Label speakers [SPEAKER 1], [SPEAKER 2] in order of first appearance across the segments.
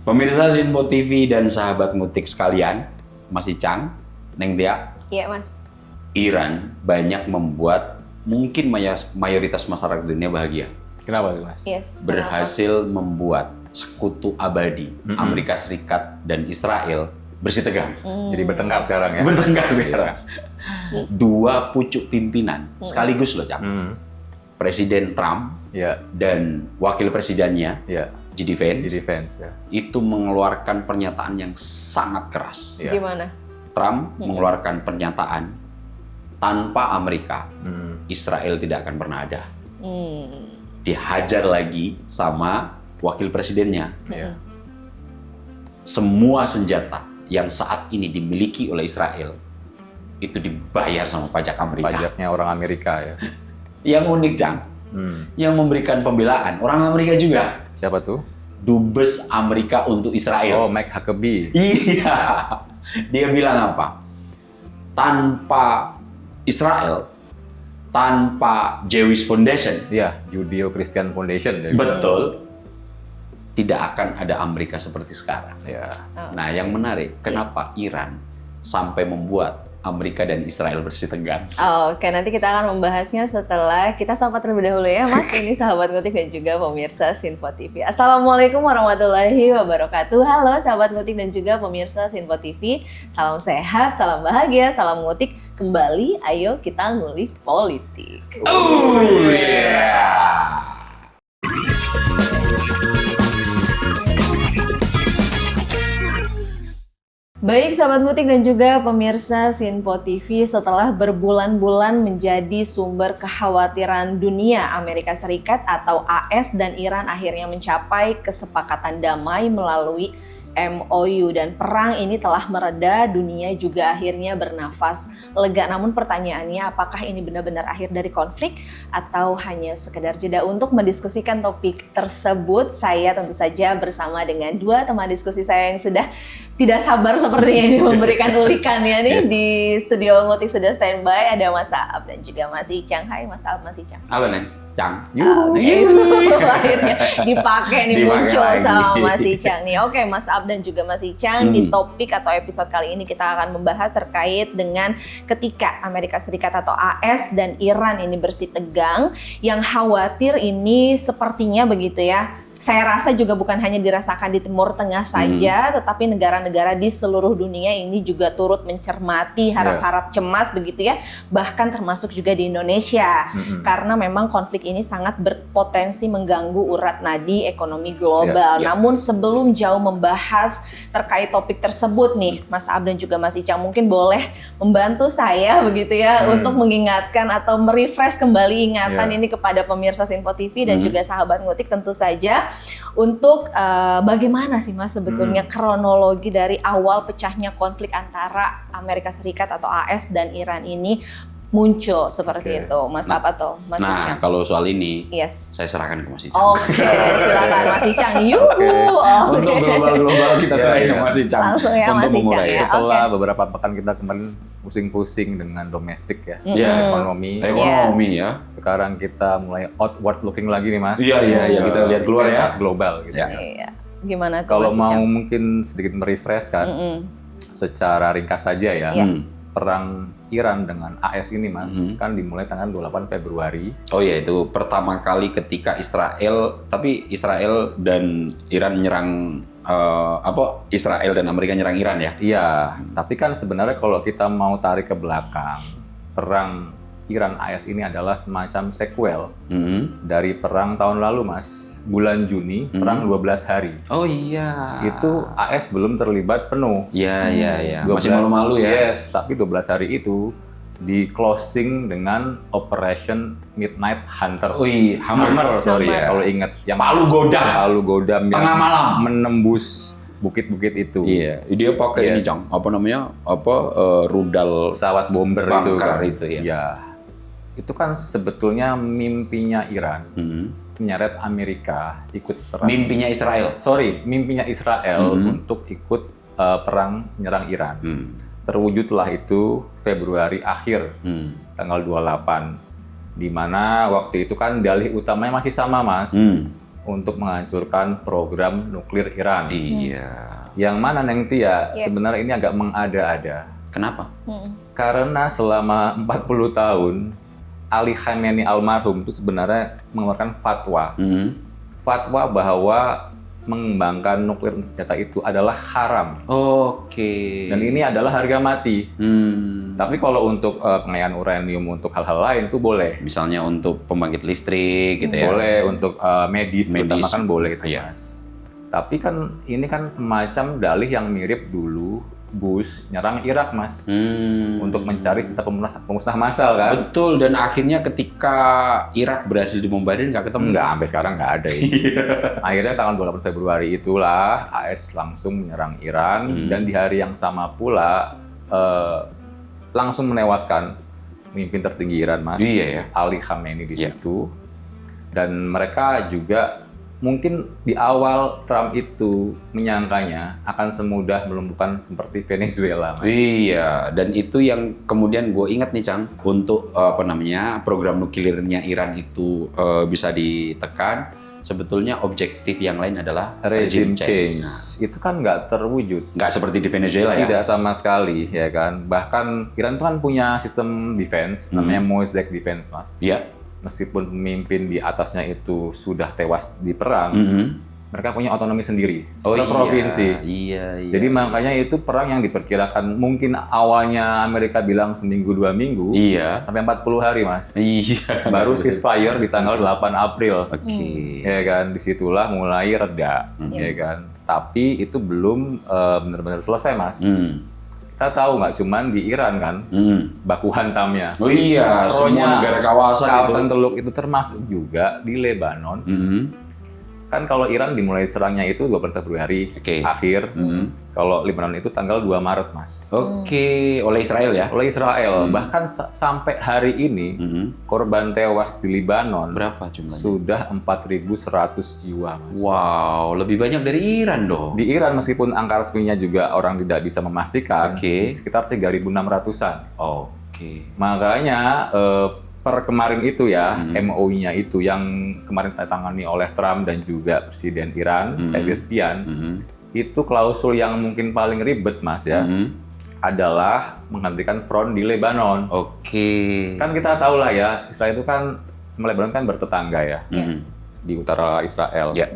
[SPEAKER 1] Pemirsa Sinpo TV dan sahabat ngutik sekalian, Mas Icang, Neng Tia.
[SPEAKER 2] Iya, Mas.
[SPEAKER 1] Iran banyak membuat mungkin mayoritas masyarakat dunia bahagia.
[SPEAKER 3] Kenapa tuh, Mas?
[SPEAKER 2] Yes.
[SPEAKER 1] Berhasil membuat sekutu abadi Amerika Serikat dan Israel bersih tegang.
[SPEAKER 3] Jadi bertengkar sekarang ya?
[SPEAKER 1] Bertengkar sekarang. Dua pucuk pimpinan sekaligus loh, Cang. Presiden Trump dan wakil presidennya, J.D. Vance,
[SPEAKER 3] ya.
[SPEAKER 1] itu mengeluarkan pernyataan yang sangat keras.
[SPEAKER 2] Gimana?
[SPEAKER 1] Trump mengeluarkan pernyataan, tanpa Amerika, Israel tidak akan pernah ada. Dihajar lagi sama wakil presidennya. Semua senjata yang saat ini dimiliki oleh Israel itu dibayar sama pajak Amerika.
[SPEAKER 3] Pajaknya orang Amerika ya.
[SPEAKER 1] Yang unik, Cang, yang memberikan pembelaan orang Amerika juga.
[SPEAKER 3] Siapa tuh?
[SPEAKER 1] Dubes Amerika untuk Israel.
[SPEAKER 3] Oh, Mike Huckabee.
[SPEAKER 1] Iya. Dia bilang apa? Tanpa Israel, tanpa Jewish Foundation.
[SPEAKER 3] Iya, Judeo-Christian Foundation. Ya.
[SPEAKER 1] Betul. Tidak akan ada Amerika seperti sekarang.
[SPEAKER 3] Ya.
[SPEAKER 1] Nah, yang menarik, kenapa Iran sampai membuat Amerika dan Israel bersih tegang?
[SPEAKER 2] Oke, nanti kita akan membahasnya setelah kita sapa terlebih dahulu ya, Mas. Ini sahabat ngutik dan juga pemirsa Sinpo TV. Assalamualaikum warahmatullahi wabarakatuh. Halo sahabat ngutik dan juga pemirsa Sinpo TV. Salam sehat, salam bahagia, salam ngutik. Kembali, ayo kita ngulik politik.
[SPEAKER 1] Oh yeah.
[SPEAKER 2] Baik sahabat ngutik dan juga pemirsa Sinpo TV, setelah berbulan-bulan menjadi sumber kekhawatiran dunia, Amerika Serikat atau AS dan Iran akhirnya mencapai kesepakatan damai melalui MOU dan perang ini telah mereda, dunia juga akhirnya bernafas lega. Namun pertanyaannya, apakah ini benar-benar akhir dari konflik atau hanya sekedar jeda? Untuk mendiskusikan topik tersebut, saya tentu saja bersama dengan dua teman diskusi saya yang sudah tidak sabar sepertinya ini memberikan ulikannya nih. Di studio ngutik sudah standby, ada Mas Aab dan juga Mas Icang. Hai Mas Aab, Mas Icang.
[SPEAKER 1] Halo, Neng. Cang.
[SPEAKER 2] Akhirnya dipakai nih, muncul
[SPEAKER 1] lagi
[SPEAKER 2] sama Mas Icang nih. Oke, Mas Ab dan juga Mas Icang, di topik atau episode kali ini kita akan membahas terkait dengan ketika Amerika Serikat atau AS dan Iran ini bersih tegang, yang khawatir ini sepertinya begitu ya. Saya rasa juga bukan hanya dirasakan di Timur Tengah saja, tetapi negara-negara di seluruh dunia ini juga turut mencermati harap-harap cemas begitu ya, bahkan termasuk juga di Indonesia, karena memang konflik ini sangat berpotensi mengganggu urat nadi ekonomi global. Namun sebelum jauh membahas terkait topik tersebut nih, Mas Ab dan juga Mas Icang mungkin boleh membantu saya begitu ya, untuk mengingatkan atau merefresh kembali ingatan ini kepada pemirsa Sinpo TV dan juga sahabat ngutik tentu saja. Untuk bagaimana sih Mas sebetulnya kronologi dari awal pecahnya konflik antara Amerika Serikat atau AS dan Iran ini muncul seperti itu, Mas apa tuh, Mas Icang?
[SPEAKER 1] Kalau soal ini, saya serahkan ke Mas Icang.
[SPEAKER 2] Oke, silakan Mas Icang. Yuhu.
[SPEAKER 1] Untuk global kita serahin ke Mas Icang.
[SPEAKER 2] Langsung ya Mas Icang. Ya.
[SPEAKER 3] Setelah beberapa pekan kita kemarin pusing-pusing dengan domestik ya, ekonomi
[SPEAKER 1] ya.
[SPEAKER 3] Sekarang kita mulai outward looking lagi nih Mas.
[SPEAKER 1] Iya, kita lihat keluar ya.
[SPEAKER 3] Global gitu.
[SPEAKER 2] Iya. Gimana tuh
[SPEAKER 3] Kalau
[SPEAKER 2] Mas
[SPEAKER 3] mau
[SPEAKER 2] Icang?
[SPEAKER 3] mungkin sedikit merefresh kan, secara ringkas saja ya. Perang Iran dengan AS ini Mas, kan dimulai tanggal 28 Februari.
[SPEAKER 1] Oh iya, itu pertama kali ketika Israel dan Iran nyerang Israel dan Amerika nyerang Iran ya?
[SPEAKER 3] Iya, tapi kan sebenarnya kalau kita mau tarik ke belakang, perang Iran AS ini adalah semacam sequel dari perang tahun lalu Mas. Bulan Juni, perang 12 hari.
[SPEAKER 1] Oh iya.
[SPEAKER 3] Itu AS belum terlibat penuh.
[SPEAKER 1] Iya. Masih malu-malu ya?
[SPEAKER 3] Yes, tapi 12 hari itu di closing dengan Operation Midnight Hunter. Hammer, sorry ya, kalau ingat. Yang
[SPEAKER 1] Palu Godam.
[SPEAKER 3] Tengah
[SPEAKER 1] yang
[SPEAKER 3] malam. Menembus bukit-bukit itu.
[SPEAKER 1] Iya, dia pakai ini, Cang. Rudal
[SPEAKER 3] pesawat bomber itu kan.
[SPEAKER 1] Ya.
[SPEAKER 3] Itu kan sebetulnya mimpinya Iran, menyeret Amerika ikut perang.
[SPEAKER 1] Mimpinya Israel
[SPEAKER 3] untuk ikut perang menyerang Iran. Terwujudlah itu Februari akhir, tanggal 28. Di mana waktu itu kan dalih utamanya masih sama Mas. untuk menghancurkan program nuklir Iran.
[SPEAKER 1] Iya.
[SPEAKER 3] Yang mana Neng Tia,
[SPEAKER 2] Iya.
[SPEAKER 3] sebenarnya ini agak mengada-ada.
[SPEAKER 1] Kenapa?
[SPEAKER 3] Karena selama 40 tahun, Ali Khamenei almarhum itu sebenarnya mengeluarkan fatwa. Fatwa bahwa mengembangkan nuklir senjata itu adalah haram.
[SPEAKER 1] Oke.
[SPEAKER 3] Dan ini adalah harga mati. Tapi kalau untuk pengayaan uranium untuk hal-hal lain itu boleh.
[SPEAKER 1] Misalnya untuk pembangkit listrik gitu ya.
[SPEAKER 3] Boleh untuk medis, terutama kan boleh itu,
[SPEAKER 1] Iya.
[SPEAKER 3] Mas. Tapi kan ini kan semacam dalih yang mirip dulu Bush nyerang Irak, Mas. Untuk mencari senjata pemusnah massal kan.
[SPEAKER 1] Betul, dan akhirnya ketika Irak berhasil dibombardir nggak ketemu.
[SPEAKER 3] Enggak, sampai sekarang nggak ada ini. Akhirnya tanggal 28 Februari itulah AS langsung menyerang Iran dan di hari yang sama pula langsung menewaskan pemimpin tertinggi Iran, Mas.
[SPEAKER 1] Iya, ya.
[SPEAKER 3] Ali Khamenei di
[SPEAKER 1] Iya.
[SPEAKER 3] situ. Dan mereka juga mungkin di awal Trump itu menyangkanya akan semudah melumpuhkan seperti Venezuela, Mas.
[SPEAKER 1] Iya, dan itu yang kemudian gue ingat nih, Cang, untuk program nuklirnya Iran itu bisa ditekan. Sebetulnya objektif yang lain adalah
[SPEAKER 3] Regime change.
[SPEAKER 1] Nah,
[SPEAKER 3] Itu kan nggak terwujud.
[SPEAKER 1] nggak seperti di Venezuela ya?
[SPEAKER 3] Tidak sama sekali, ya kan. Bahkan Iran itu kan punya sistem defense, namanya Mosaic defense, Mas.
[SPEAKER 1] Iya.
[SPEAKER 3] Meskipun pemimpin di atasnya itu sudah tewas di perang, mereka punya otonomi sendiri per provinsi.
[SPEAKER 1] Iya.
[SPEAKER 3] Jadi makanya itu perang yang diperkirakan mungkin awalnya Amerika bilang seminggu 2 minggu,
[SPEAKER 1] Iya.
[SPEAKER 3] sampai 40 hari, Mas.
[SPEAKER 1] Iya.
[SPEAKER 3] Baru ceasefire di tanggal 8 April.
[SPEAKER 1] Oke.
[SPEAKER 3] Ya kan, disitulah mulai reda, ya kan. Tapi itu belum benar-benar selesai, Mas. Kita tahu nggak cuman di Iran kan, baku hantamnya.
[SPEAKER 1] Oh iya, semua negara kawasan
[SPEAKER 3] Teluk itu termasuk juga di Lebanon. Kan kalau Iran dimulai serangnya itu 20 Februari
[SPEAKER 1] Oke.
[SPEAKER 3] akhir. Kalau Lebanon itu tanggal 2 Maret, Mas.
[SPEAKER 1] Oke, oleh Israel ya?
[SPEAKER 3] Oleh Israel. Bahkan sampai hari ini korban tewas di Lebanon
[SPEAKER 1] Berapa jumlahnya?
[SPEAKER 3] sudah 4.100 jiwa, Mas.
[SPEAKER 1] Wow, lebih banyak dari Iran dong.
[SPEAKER 3] Di Iran meskipun angka resminya juga orang tidak bisa memastikan,
[SPEAKER 1] Oke.
[SPEAKER 3] sekitar 3.600-an.
[SPEAKER 1] Oke.
[SPEAKER 3] Makanya per kemarin itu ya, MOU-nya itu yang kemarin ditandatangani oleh Trump dan juga Presiden Iran, Pezeshkian, itu klausul yang mungkin paling ribet, Mas ya, adalah menghentikan front di Lebanon.
[SPEAKER 1] Oke.
[SPEAKER 3] Kan kita tahu lah ya, Israel itu kan sama Lebanon kan bertetangga ya, di utara Israel.
[SPEAKER 1] Ya.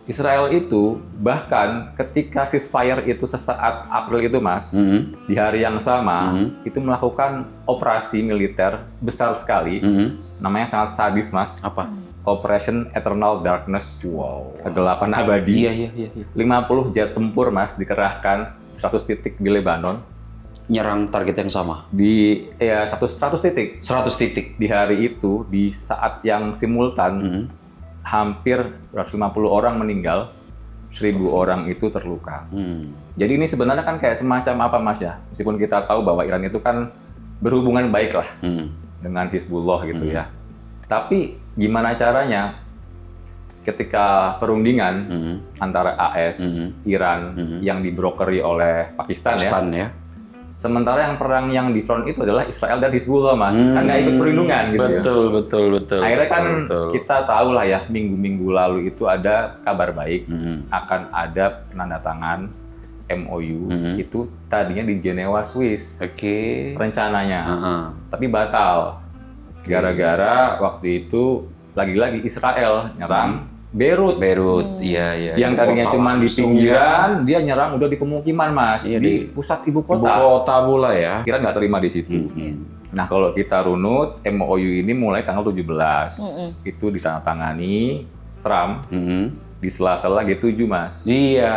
[SPEAKER 3] Israel itu bahkan ketika ceasefire itu sesaat April itu, Mas, di hari yang sama itu melakukan operasi militer besar sekali, namanya sangat sadis, Mas.
[SPEAKER 1] Apa?
[SPEAKER 3] Operation Eternal Darkness,
[SPEAKER 1] Wow.
[SPEAKER 3] kegelapan abadi.
[SPEAKER 1] Iya.
[SPEAKER 3] 50 jet tempur, Mas, dikerahkan 100 titik di Lebanon,
[SPEAKER 1] Nyerang target yang sama.
[SPEAKER 3] di 100 titik
[SPEAKER 1] 100 titik.
[SPEAKER 3] di hari itu, di saat yang simultan. Hampir 150 orang meninggal, 1.000 orang itu terluka. Jadi ini sebenarnya kan kayak semacam apa, Mas ya? Meskipun kita tahu bahwa Iran itu kan berhubungan baik lah dengan Hizbullah gitu ya. Tapi gimana caranya ketika perundingan antara AS, Iran yang dibrokeri oleh Pakistan ya.
[SPEAKER 1] Pakistan ya.
[SPEAKER 3] Sementara yang perang yang di front itu adalah Israel dan Hizbullah, Mas. Kan nggak ikut perlindungan gitu ya.
[SPEAKER 1] Betul.
[SPEAKER 3] Akhirnya kan
[SPEAKER 1] betul.
[SPEAKER 3] kita tahu lah ya, minggu-minggu lalu itu ada kabar baik akan ada penandatangan MOU itu tadinya di Jenewa, Swiss
[SPEAKER 1] Oke.
[SPEAKER 3] rencananya, tapi batal gara-gara waktu itu lagi-lagi Israel nyerang Beirut.
[SPEAKER 1] Iya.
[SPEAKER 3] Yang tadinya cuma di pinggiran, dia nyerang udah di pemukiman, Mas,
[SPEAKER 1] Iya,
[SPEAKER 3] di pusat ibu
[SPEAKER 1] Ibu
[SPEAKER 3] kota.
[SPEAKER 1] kota pula ya.
[SPEAKER 3] Iran nggak terima di situ. Nah, kalau kita runut, MOU ini mulai tanggal 17. Itu ditandatangani Trump di sela-sela G7, Mas.
[SPEAKER 1] Iya,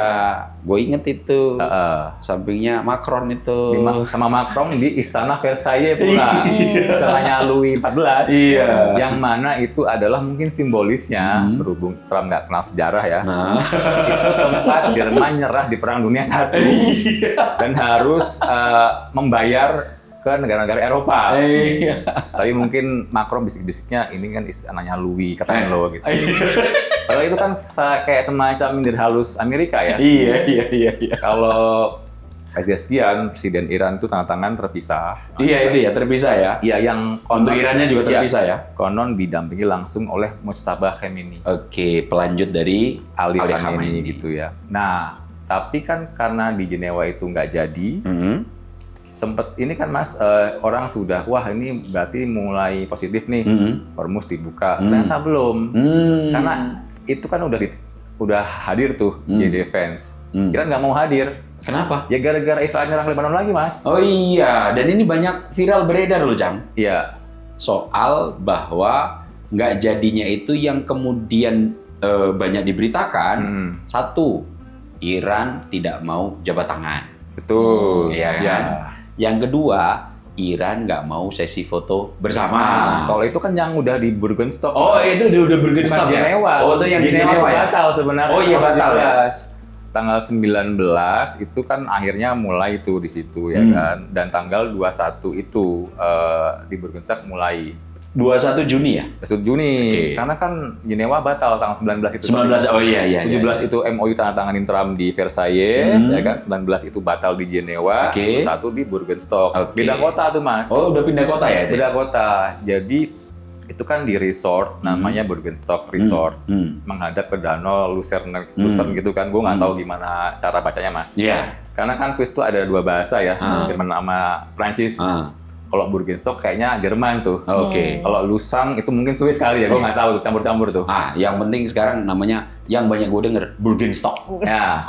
[SPEAKER 1] gue inget itu.
[SPEAKER 3] Heeh.
[SPEAKER 1] Sampingnya Macron itu.
[SPEAKER 3] Sama Macron di Istana Versailles pula. Istananya Louis XIV.
[SPEAKER 1] Iya.
[SPEAKER 3] Yang mana itu adalah mungkin simbolisnya, berhubung Trump nggak kenal sejarah ya. Itu tempat Jerman nyerah di Perang Dunia I. Dan harus membayar ke negara-negara Eropa. Tapi mungkin Macron bisik-bisiknya, ini kan istananya Louis, keren loh gitu. Padahal itu kan kayak semacam mindir halus Amerika ya.
[SPEAKER 1] Iya.
[SPEAKER 3] Kalau Kazakhian, Presiden Iran itu tanda tangan terpisah.
[SPEAKER 1] Iya itu ya terpisah ya.
[SPEAKER 3] Iya, yang
[SPEAKER 1] Untuk Irannya juga terpisah ya.
[SPEAKER 3] Konon didampingi langsung oleh Mujtaba Khamenei,
[SPEAKER 1] Oke, pelanjut dari
[SPEAKER 3] Ali
[SPEAKER 1] Ali
[SPEAKER 3] Khamenei
[SPEAKER 1] Khamenei.
[SPEAKER 3] gitu ya. Nah, tapi kan karena di Jenewa itu nggak jadi, sempet ini kan Mas, orang sudah, wah ini berarti mulai positif nih, Hormuz dibuka. Ternyata belum, karena itu kan udah hadir tuh JD Vance. Iran nggak mau hadir.
[SPEAKER 1] Kenapa?
[SPEAKER 3] Ya gara-gara Israel nyerang Lebanon lagi, Mas.
[SPEAKER 1] Oh iya, dan ini banyak viral beredar loh, Jang.
[SPEAKER 3] Iya.
[SPEAKER 1] Soal bahwa nggak jadinya itu yang kemudian banyak diberitakan. Satu, Iran tidak mau jabat tangan.
[SPEAKER 3] Betul.
[SPEAKER 1] Iya kan?
[SPEAKER 3] Ya.
[SPEAKER 1] Yang kedua, Iran nggak mau sesi foto bersama.
[SPEAKER 3] Kalau itu kan yang udah di Burgenstock.
[SPEAKER 1] Oh, itu udah Burgenstock ya?
[SPEAKER 3] Jenewa.
[SPEAKER 1] Oh, itu yang di Jenewa ya?
[SPEAKER 3] batal sebenarnya.
[SPEAKER 1] Oh iya, batal ya?
[SPEAKER 3] Tanggal 19 itu kan akhirnya mulai itu di situ ya kan. Dan tanggal 21 itu di Burgenstock mulai
[SPEAKER 1] 21 Juni ya?
[SPEAKER 3] 1 Juni.
[SPEAKER 1] Oke.
[SPEAKER 3] Karena kan Jenewa batal tanggal 19 itu.
[SPEAKER 1] 19, oh iya.
[SPEAKER 3] 17 itu MOU tanda tanganin Trump di Versailles, ya kan? 19 itu batal di Jenewa,
[SPEAKER 1] Oke.
[SPEAKER 3] 1 di Burgenstock.
[SPEAKER 1] Oke.
[SPEAKER 3] Beda kota tuh, Mas.
[SPEAKER 1] Oh, udah pindah kota ya? itu?
[SPEAKER 3] Beda kota. Jadi itu kan di resort namanya Burgenstock Resort, menghadap ke danau Lucerne gitu kan. Gue nggak tahu gimana cara bacanya, Mas.
[SPEAKER 1] Iya.
[SPEAKER 3] Karena kan Swiss tuh ada dua bahasa ya, Jerman sama Prancis. Kalau Burgenstock kayaknya Jerman tuh.
[SPEAKER 1] Oke.
[SPEAKER 3] Kalau Lusang itu mungkin Swiss kali ya, gue nggak tahu, campur-campur tuh.
[SPEAKER 1] Yang penting sekarang namanya yang banyak gue denger Burgenstock.
[SPEAKER 3] Ya,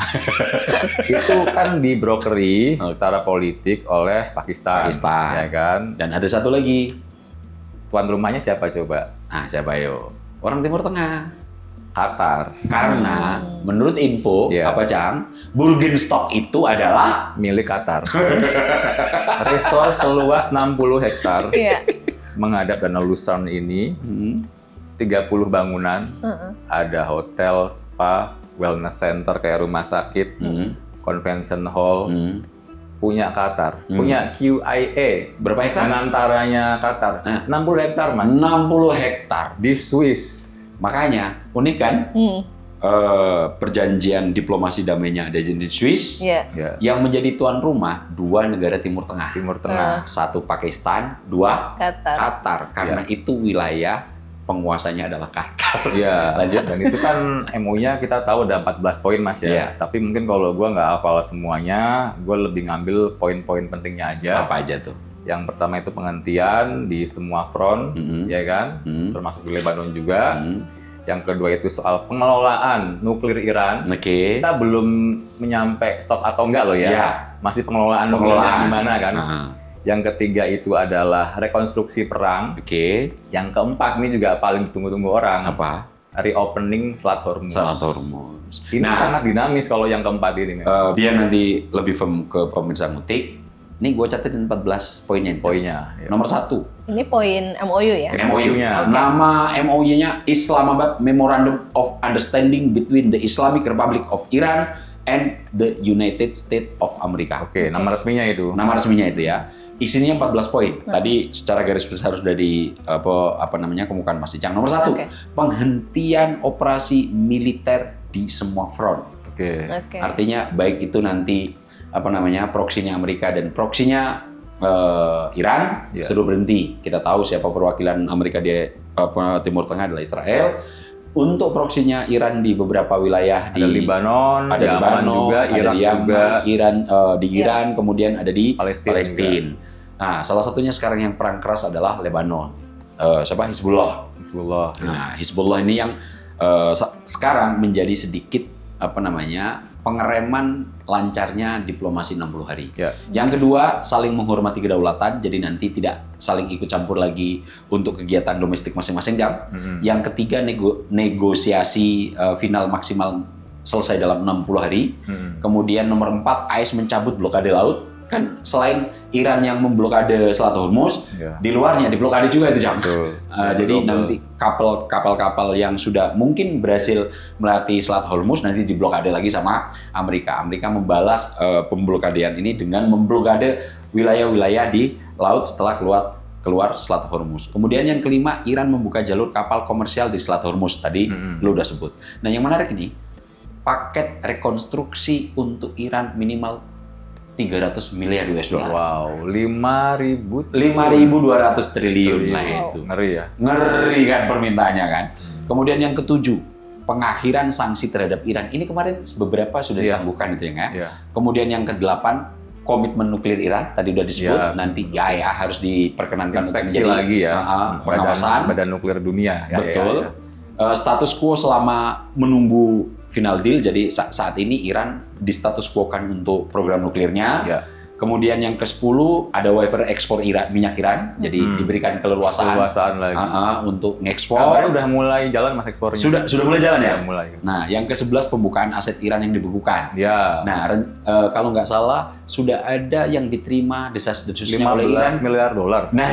[SPEAKER 3] itu kan dibrokeri secara politik oleh Pakistan, ya kan?
[SPEAKER 1] Dan ada satu lagi.
[SPEAKER 3] Tuan rumahnya siapa coba?
[SPEAKER 1] Nah, siapa yo? Orang Timur Tengah.
[SPEAKER 3] Qatar.
[SPEAKER 1] Karena menurut info,
[SPEAKER 3] Iya.
[SPEAKER 1] apa Cang? Burgenstock itu adalah
[SPEAKER 3] Milik Qatar. Resort seluas 60 hektar
[SPEAKER 2] Iya.
[SPEAKER 3] menghadap Danau Lucerne ini, 30 bangunan, ada hotel, spa, wellness center kayak rumah sakit, convention hall, punya Qatar, punya QIA.
[SPEAKER 1] Berapa hektar?
[SPEAKER 3] Penantaranya Qatar. 60 hektar, Mas.
[SPEAKER 1] 60 hektar.
[SPEAKER 3] Di Swiss.
[SPEAKER 1] Makanya unik kan? Perjanjian diplomasi damainya ada di Swiss.
[SPEAKER 2] Iya.
[SPEAKER 3] Ya,
[SPEAKER 1] Yang menjadi tuan rumah dua negara Timur Tengah.
[SPEAKER 3] Timur Tengah.
[SPEAKER 1] Satu Pakistan, dua
[SPEAKER 2] Qatar.
[SPEAKER 1] Qatar. Karena itu wilayah penguasanya adalah Qatar.
[SPEAKER 3] Iya,
[SPEAKER 1] Lanjut.
[SPEAKER 3] dan itu kan MOU-nya kita tahu ada 14 poin, Mas ya.
[SPEAKER 1] Iya.
[SPEAKER 3] Tapi mungkin kalau gue nggak hafal semuanya, gue lebih ngambil poin-poin pentingnya aja.
[SPEAKER 1] Apa aja tuh?
[SPEAKER 3] Yang pertama itu penghentian di semua front, ya kan, termasuk di Lebanon juga. Yang kedua itu soal pengelolaan nuklir Iran.
[SPEAKER 1] Oke.
[SPEAKER 3] Kita belum menyampe stop atau enggak loh ya.
[SPEAKER 1] Iya.
[SPEAKER 3] Masih pengelolaan nuklirnya gimana kan.
[SPEAKER 1] Nah.
[SPEAKER 3] Yang ketiga itu adalah rekonstruksi perang.
[SPEAKER 1] Oke.
[SPEAKER 3] Yang keempat ini juga paling ditunggu-tunggu orang.
[SPEAKER 1] Apa?
[SPEAKER 3] Reopening Selat Hormuz.
[SPEAKER 1] Selat Hormuz.
[SPEAKER 3] Ini sangat dinamis kalau yang keempat ini.
[SPEAKER 1] Biar nanti lebih ke pemirsa mutik. Ini gue catetin 14 poinnya.
[SPEAKER 3] Poinnya. Ya.
[SPEAKER 1] Nomor 1.
[SPEAKER 2] Ini poin MOU ya?
[SPEAKER 1] MOU-nya. Nama MOU-nya Islamabad Memorandum of Understanding between the Islamic Republic of Iran and the United States of America.
[SPEAKER 3] Oke, nama resminya itu.
[SPEAKER 1] Nama resminya itu ya. Isinya 14 poin. Tadi secara garis besar sudah di apa namanya kemukakan Mas Icang. Nomor 1, penghentian operasi militer di semua front.
[SPEAKER 3] Oke.
[SPEAKER 1] Artinya baik itu nanti apa namanya proksinya Amerika dan proksinya Iran sudah berhenti. Kita tahu siapa perwakilan Amerika di Timur Tengah adalah Israel. Untuk proksinya Iran di beberapa wilayah
[SPEAKER 3] Ada Libanon,
[SPEAKER 1] ada
[SPEAKER 3] Yaman
[SPEAKER 1] Libanon
[SPEAKER 3] juga,
[SPEAKER 1] ada
[SPEAKER 3] Irak
[SPEAKER 1] di Yaman,
[SPEAKER 3] juga.
[SPEAKER 1] Iran, kemudian ada di
[SPEAKER 3] Palestina
[SPEAKER 1] Palestina. Nah, salah satunya sekarang yang perang keras adalah Lebanon. Siapa? Hizbullah.
[SPEAKER 3] Hizbullah.
[SPEAKER 1] Nah, Hizbullah ini yang sekarang menjadi sedikit apa namanya pengereman lancarnya diplomasi 60 hari.
[SPEAKER 3] Ya.
[SPEAKER 1] Yang kedua, saling menghormati kedaulatan, jadi nanti tidak saling ikut campur lagi untuk kegiatan domestik masing-masing. Yang ketiga, negosiasi final maksimal selesai dalam 60 hari. Kemudian nomor 4, AS mencabut blokade laut. Kan selain Iran yang memblokade Selat Hormuz, di luarnya diblokade juga itu Jam. Jadi nanti kapal-kapal yang sudah mungkin berhasil melewati Selat Hormuz nanti diblokade lagi sama Amerika. Amerika membalas pemblokadean ini dengan memblokade wilayah-wilayah di laut setelah keluar Selat Hormuz. Kemudian yang kelima, Iran membuka jalur kapal komersial di Selat Hormuz. Tadi lu udah sebut. Nah, yang menarik ini, paket rekonstruksi untuk Iran minimal 300 miliar US dollar.
[SPEAKER 3] Wow, 5.000
[SPEAKER 1] 5.200 triliun lah
[SPEAKER 3] Wow.
[SPEAKER 1] itu.
[SPEAKER 3] Ngeri ya?
[SPEAKER 1] Ngeri kan permintaannya kan. Kemudian yang ketujuh, pengakhiran sanksi terhadap Iran. Ini kemarin beberapa sudah ditangguhkan itu ya.
[SPEAKER 3] Iya.
[SPEAKER 1] Kemudian yang kedelapan, komitmen nuklir Iran. Tadi udah disebut, nanti ya harus diperkenankan
[SPEAKER 3] Inspeksi
[SPEAKER 1] untuk menjadi,
[SPEAKER 3] lagi ya,
[SPEAKER 1] pengawasan.
[SPEAKER 3] Badan Nuklir Dunia.
[SPEAKER 1] Betul. Status quo selama menunggu final deal, jadi saat ini Iran di status quo kan untuk program nuklirnya.
[SPEAKER 3] Ya.
[SPEAKER 1] Kemudian yang ke-10 ada waiver ekspor minyak Iran, jadi diberikan keleluasaan
[SPEAKER 3] lagi.
[SPEAKER 1] Untuk ngekspor.
[SPEAKER 3] Kabarnya udah mulai jalan mas ekspornya.
[SPEAKER 1] Sudah mulai jalan ya?
[SPEAKER 3] Udah mulai.
[SPEAKER 1] Nah, yang ke-11 pembukaan aset Iran yang dibekukan.
[SPEAKER 3] Ya.
[SPEAKER 1] Nah, kalau nggak salah sudah ada yang diterima desas-desusnya oleh
[SPEAKER 3] 15
[SPEAKER 1] Iran.
[SPEAKER 3] miliar dolar.
[SPEAKER 1] Nah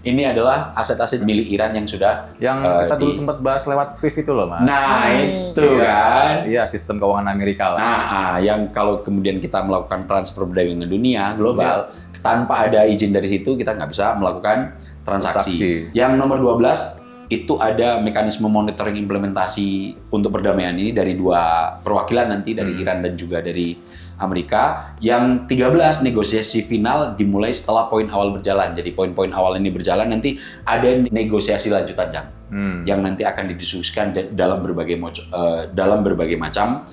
[SPEAKER 1] ini adalah aset-aset milik Iran yang sudah
[SPEAKER 3] Kita dulu sempat bahas lewat SWIFT itu loh mas.
[SPEAKER 1] Nah itu kan.
[SPEAKER 3] Iya, sistem keuangan Amerika lah.
[SPEAKER 1] Nah, yang kalau kemudian kita melakukan transfer perdagangan dunia global tanpa ada izin dari situ kita nggak bisa melakukan transaksi. Yang nomor 12 itu ada mekanisme monitoring implementasi untuk perdamaian ini dari dua perwakilan nanti dari Iran dan juga dari Amerika. Yang 13 negosiasi final dimulai setelah poin awal berjalan. Jadi poin-poin awal ini berjalan, nanti ada negosiasi lanjutan yang nanti akan didiskusikan dalam berbagai macam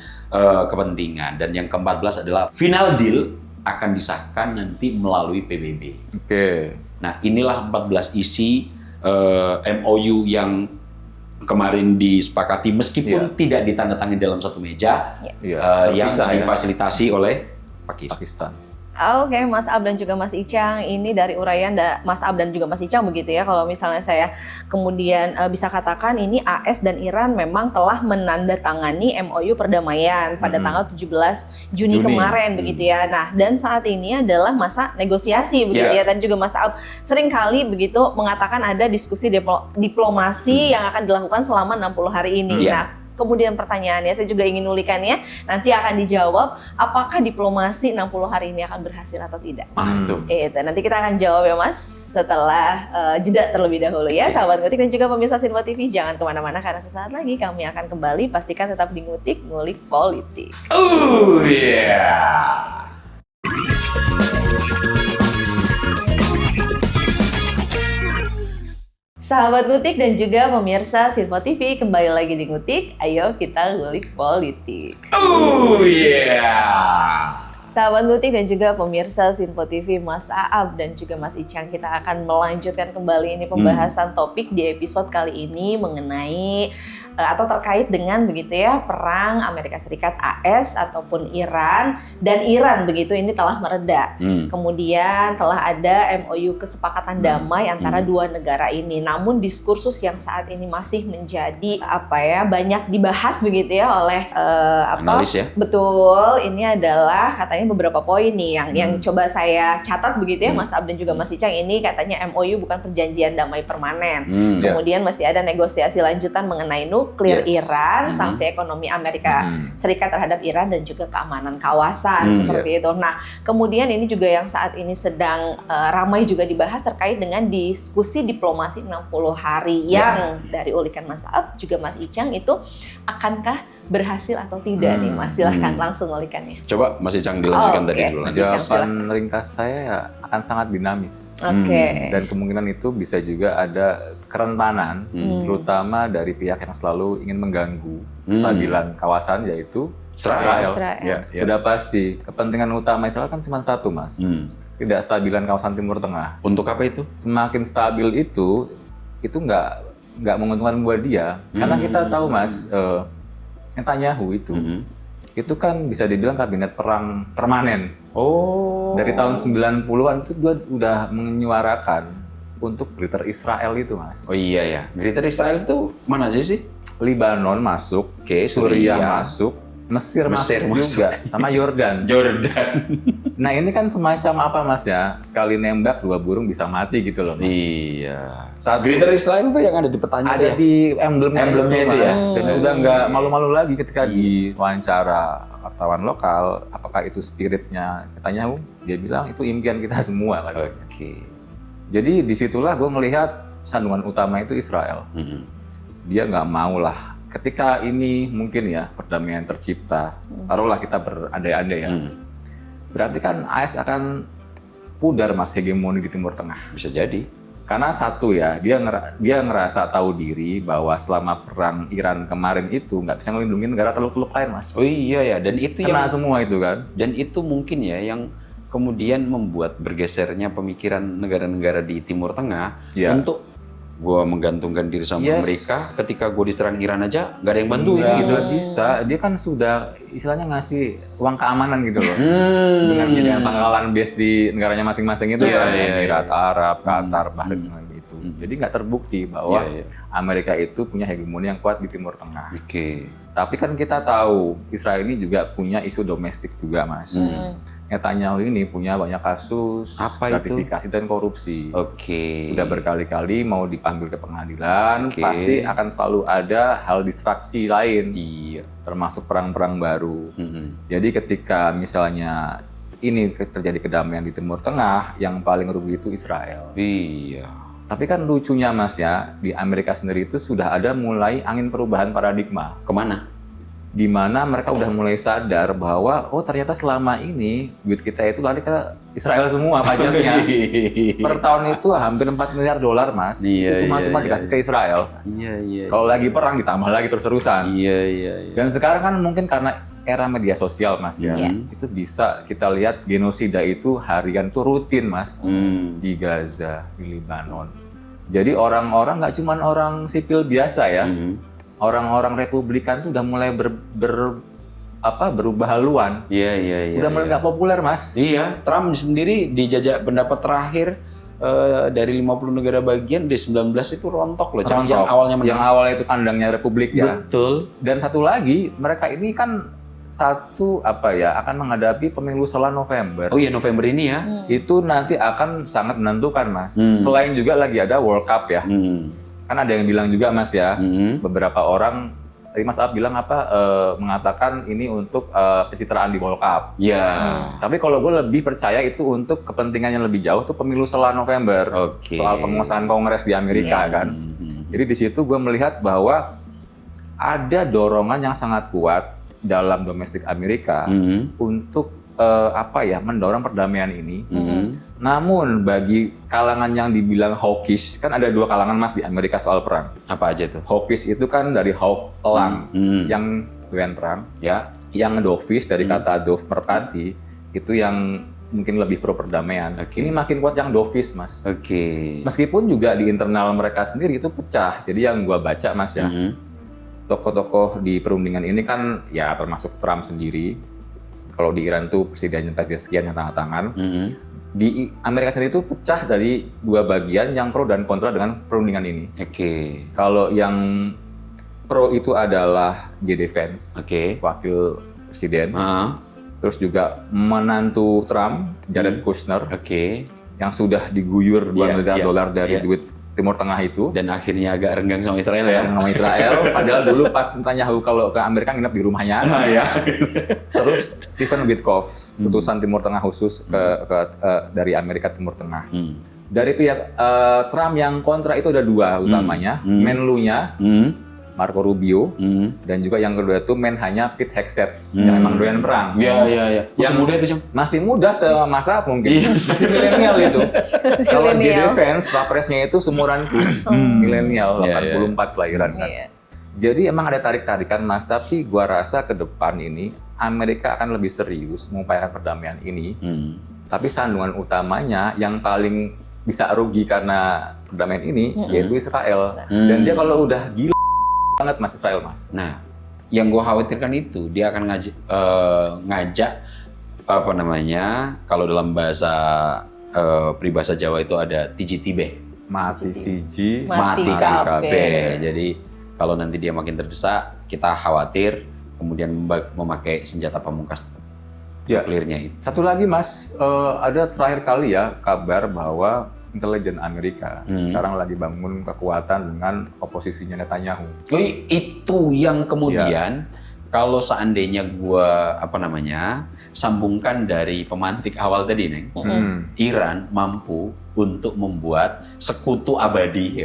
[SPEAKER 1] kepentingan. Dan yang ke-14 adalah final deal akan disahkan nanti melalui PBB.
[SPEAKER 3] Oke.
[SPEAKER 1] Nah, inilah 14 isi MOU yang kemarin disepakati meskipun tidak ditandatangani dalam satu meja, yang difasilitasi oleh Pakistan.
[SPEAKER 2] Oke, Mas Ab dan juga Mas Icang, ini dari uraian Mas Ab dan juga Mas Icang begitu ya. Kalau misalnya saya kemudian bisa katakan ini AS dan Iran memang telah menandatangani MOU perdamaian pada tanggal 17 Juni kemarin begitu ya. Nah, dan saat ini adalah masa negosiasi begitu ya. Dan juga Mas Ab seringkali begitu mengatakan ada diskusi diplomasi yang akan dilakukan selama 60 hari ini. Nah, kemudian pertanyaannya, saya juga ingin nulikannya, nanti akan dijawab apakah diplomasi 60 hari ini akan berhasil atau tidak. Itu nanti kita akan jawab ya Mas, setelah jeda terlebih dahulu ya. Sahabat Ngutik dan juga pemirsa Sinpo TV, jangan kemana-mana karena sesaat lagi kami akan kembali. Pastikan tetap di Ngutik, ngulik politik.
[SPEAKER 1] Oh yeah.
[SPEAKER 2] Sahabat Ngutik dan juga pemirsa Sinpo TV, kembali lagi di Ngutik. Ayo kita ngulik politik.
[SPEAKER 1] Oh yeah.
[SPEAKER 2] Sahabat Ngutik dan juga pemirsa Sinpo TV, Mas Aab dan juga Mas Icang, kita akan melanjutkan kembali ini pembahasan topik di episode kali ini mengenai atau terkait dengan begitu ya perang Amerika Serikat AS ataupun Iran, dan Iran begitu ini telah mereda. Kemudian telah ada MOU kesepakatan damai antara dua negara ini. Namun diskursus yang saat ini masih menjadi banyak dibahas begitu ya oleh
[SPEAKER 1] analis ya.
[SPEAKER 2] Betul, ini adalah katanya beberapa poin nih yang coba saya catat begitu ya Mas Ab dan juga Mas Icang. Ini katanya MOU bukan perjanjian damai permanen. Kemudian masih ada negosiasi lanjutan mengenai nuklir Iran, sanksi ekonomi Amerika Serikat terhadap Iran dan juga keamanan kawasan seperti itu. Nah, kemudian ini juga yang saat ini sedang ramai juga dibahas terkait dengan diskusi diplomasi 60 hari yang dari ulikan Mas Ab juga Mas Icang itu akankah berhasil atau tidak nih Mas? Silahkan langsung ulikannya.
[SPEAKER 1] Coba Mas Icang dilanjutkan tadi dulu.
[SPEAKER 3] Jawaban ringkas saya akan sangat dinamis. Dan kemungkinan itu bisa juga ada kerentanan, terutama dari pihak yang selalu ingin mengganggu kestabilan kawasan, yaitu Israel. Sudah pasti kepentingan utama Israel kan cuma satu Mas, tidak stabilan kawasan Timur Tengah.
[SPEAKER 1] Untuk apa itu?
[SPEAKER 3] Semakin stabil itu nggak menguntungkan buat dia, karena kita tahu Mas, Netanyahu itu kan bisa dibilang kabinet perang permanen. Dari tahun 90-an itu dia udah menyuarakan untuk Greater Israel itu Mas.
[SPEAKER 1] Oh iya ya, Greater Israel itu mana aja sih?
[SPEAKER 3] Libanon masuk, Suriah masuk, Mesir masuk juga, sama Yordan. Nah ini kan semacam apa Mas ya, sekali nembak dua burung bisa mati gitu loh Mas.
[SPEAKER 1] Iya. Saat Greater Israel itu yang ada di petanya
[SPEAKER 3] ada di emblemnya itu
[SPEAKER 1] ya.
[SPEAKER 3] Dan udah nggak malu-malu lagi ketika diwawancara wartawan lokal, apakah itu spiritnya Netanyahu, dia bilang itu impian kita semua. Jadi disitulah gue melihat sandungan utama itu Israel. Dia nggak mau lah ketika ini mungkin ya perdamaian tercipta, taruhlah kita berandai-andai ya. berarti kan AS akan pudar Mas hegemoni di Timur Tengah.
[SPEAKER 1] Bisa jadi.
[SPEAKER 3] Karena satu ya, dia ngerasa tahu diri bahwa selama perang Iran kemarin itu nggak bisa ngelindungi negara teluk-teluk lain, Mas.
[SPEAKER 1] Oh iya ya, dan itu
[SPEAKER 3] Kena semua itu kan.
[SPEAKER 1] dan itu mungkin ya yang kemudian membuat bergesernya pemikiran negara-negara di Timur Tengah
[SPEAKER 3] Ya.
[SPEAKER 1] untuk gua menggantungkan diri sama
[SPEAKER 3] Yes.
[SPEAKER 1] mereka ketika gua diserang Iran aja nggak ada yang bantuin
[SPEAKER 3] Nggak
[SPEAKER 1] gitu.
[SPEAKER 3] bisa, dia kan sudah istilahnya ngasih uang keamanan gitu loh. Dengan menyediakan pangkalan base di negaranya masing-masing itu kan, Emirat Arab, Qatar, Bahrain dengan itu. Jadi nggak terbukti bahwa Amerika itu punya hegemoni yang kuat di Timur Tengah.
[SPEAKER 1] Oke.
[SPEAKER 3] Tapi kan kita tahu Israel ini juga punya isu domestik juga, Mas. Netanyahu ini punya banyak kasus
[SPEAKER 1] Apa itu?
[SPEAKER 3] gratifikasi dan korupsi.
[SPEAKER 1] Oke.
[SPEAKER 3] Udah berkali-kali mau dipanggil ke pengadilan,
[SPEAKER 1] Oke.
[SPEAKER 3] pasti akan selalu ada hal distraksi lain,
[SPEAKER 1] Iya.
[SPEAKER 3] termasuk perang-perang baru.
[SPEAKER 1] Mm-mm.
[SPEAKER 3] Jadi ketika misalnya ini terjadi kedamaian di Timur Tengah, yang paling rugi itu Israel.
[SPEAKER 1] Iya.
[SPEAKER 3] Tapi kan lucunya Mas ya, di Amerika sendiri itu sudah ada mulai angin perubahan paradigma.
[SPEAKER 1] Kemana?
[SPEAKER 3] Di mana mereka udah mulai sadar bahwa oh ternyata selama ini duit kita itu lari ke Israel semua pajaknya. Per tahun itu hampir 4 miliar dolar, Mas.
[SPEAKER 1] Iya,
[SPEAKER 3] Itu cuma
[SPEAKER 1] iya,
[SPEAKER 3] dikasih ke Israel.
[SPEAKER 1] Iya.
[SPEAKER 3] Kalau lagi perang ditambah lagi terus-terusan.
[SPEAKER 1] Iya.
[SPEAKER 3] Dan sekarang kan mungkin karena era media sosial, Mas ya. Itu bisa kita lihat genosida itu harian tuh rutin, Mas. Di Gaza, di Lebanon. Jadi orang-orang nggak cuma orang sipil biasa ya. Orang-orang Republikan tuh udah mulai berubah haluan.
[SPEAKER 1] Iya.
[SPEAKER 3] Udah mulai nggak populer, Mas.
[SPEAKER 1] Iya, Trump sendiri di jajak pendapat terakhir dari 50 negara bagian di 19 itu rontok loh. Yang awalnya menang.
[SPEAKER 3] Yang awalnya itu kandangnya Republik ya.
[SPEAKER 1] Betul.
[SPEAKER 3] Dan satu lagi, mereka ini kan akan menghadapi pemilu setelah November.
[SPEAKER 1] Oh iya, November ini ya.
[SPEAKER 3] Itu nanti akan sangat menentukan, Mas. Selain juga lagi ada World Cup ya. Kan ada yang bilang juga, Mas ya, beberapa orang tadi Mas Ab bilang mengatakan ini untuk pencitraan di World Cup.
[SPEAKER 1] Ya.
[SPEAKER 3] Tapi kalau gue lebih percaya itu untuk kepentingan yang lebih jauh tuh pemilu setelah November.
[SPEAKER 1] Oke.
[SPEAKER 3] Soal penguasaan Kongres di Amerika kan. Jadi di situ gue melihat bahwa ada dorongan yang sangat kuat dalam domestik Amerika untuk mendorong perdamaian ini. Namun bagi kalangan yang dibilang hawkish, kan ada dua kalangan Mas di Amerika soal perang.
[SPEAKER 1] Apa aja tuh?
[SPEAKER 3] Hawkish itu kan dari hawk elang yang doyan perang.
[SPEAKER 1] Ya.
[SPEAKER 3] Yang dovish dari kata dove merpati itu yang mungkin lebih pro perdamaian. Ini makin kuat yang dovish, Mas.
[SPEAKER 1] Oke.
[SPEAKER 3] Meskipun juga di internal mereka sendiri itu pecah. Jadi yang gua baca, Mas ya, tokoh-tokoh di perundingan ini kan ya termasuk Trump sendiri. Kalau di Iran tuh presiden sekian yang tanda tangan. Di Amerika sendiri itu pecah dari dua bagian yang pro dan kontra dengan perundingan ini.
[SPEAKER 1] Oke.
[SPEAKER 3] Kalau yang pro itu adalah JD Vance,
[SPEAKER 1] Oke.
[SPEAKER 3] wakil presiden.
[SPEAKER 1] Ah.
[SPEAKER 3] Terus juga menantu Trump, Jared Kushner,
[SPEAKER 1] Oke.
[SPEAKER 3] yang sudah diguyur 2 miliar dolar dari duit Timur Tengah itu.
[SPEAKER 1] Dan akhirnya agak renggang sama Israel ya.
[SPEAKER 3] Sama Israel, padahal dulu pas Netanyahu kalau ke Amerika nginep di rumahnya. Terus Stephen Witkoff, utusan Timur Tengah khusus dari Amerika Timur Tengah. Dari pihak Trump yang kontra itu ada dua utamanya, Menlu-nya Marco Rubio, dan juga yang kedua itu Menhanya Pete Hegseth, yang emang doyan perang.
[SPEAKER 1] Iya. Yang muda itu, Jam.
[SPEAKER 3] Masih muda semasa mungkin, masih milenial itu. Kalau JD Vance, Wapresnya itu seumuranku, milenial, 84 kelahiran kan. Jadi emang ada tarik-tarikan, Mas, tapi gua rasa ke depan ini Amerika akan lebih serius mengupayakan perdamaian ini. Tapi sandungan utamanya yang paling bisa rugi karena perdamaian ini yaitu Israel. Dan dia kalau udah gila banget Mas Israel, Mas.
[SPEAKER 1] Nah, yang gue khawatirkan itu dia akan ngajak kalau dalam bahasa peribahasa Jawa itu ada tiji-tibe.
[SPEAKER 3] Mati siji,
[SPEAKER 2] Mati
[SPEAKER 1] kabeh. Jadi kalau nanti dia makin terdesak, kita khawatir kemudian memakai senjata pamungkas nuklirnya itu.
[SPEAKER 3] Satu lagi, Mas, ada terakhir kali ya kabar bahwa intelijen Amerika sekarang lagi bangun kekuatan dengan oposisinya Netanyahu.
[SPEAKER 1] Itu yang kemudian kalau seandainya gua sambungkan dari pemantik awal tadi, Neng, Iran mampu untuk membuat sekutu abadi,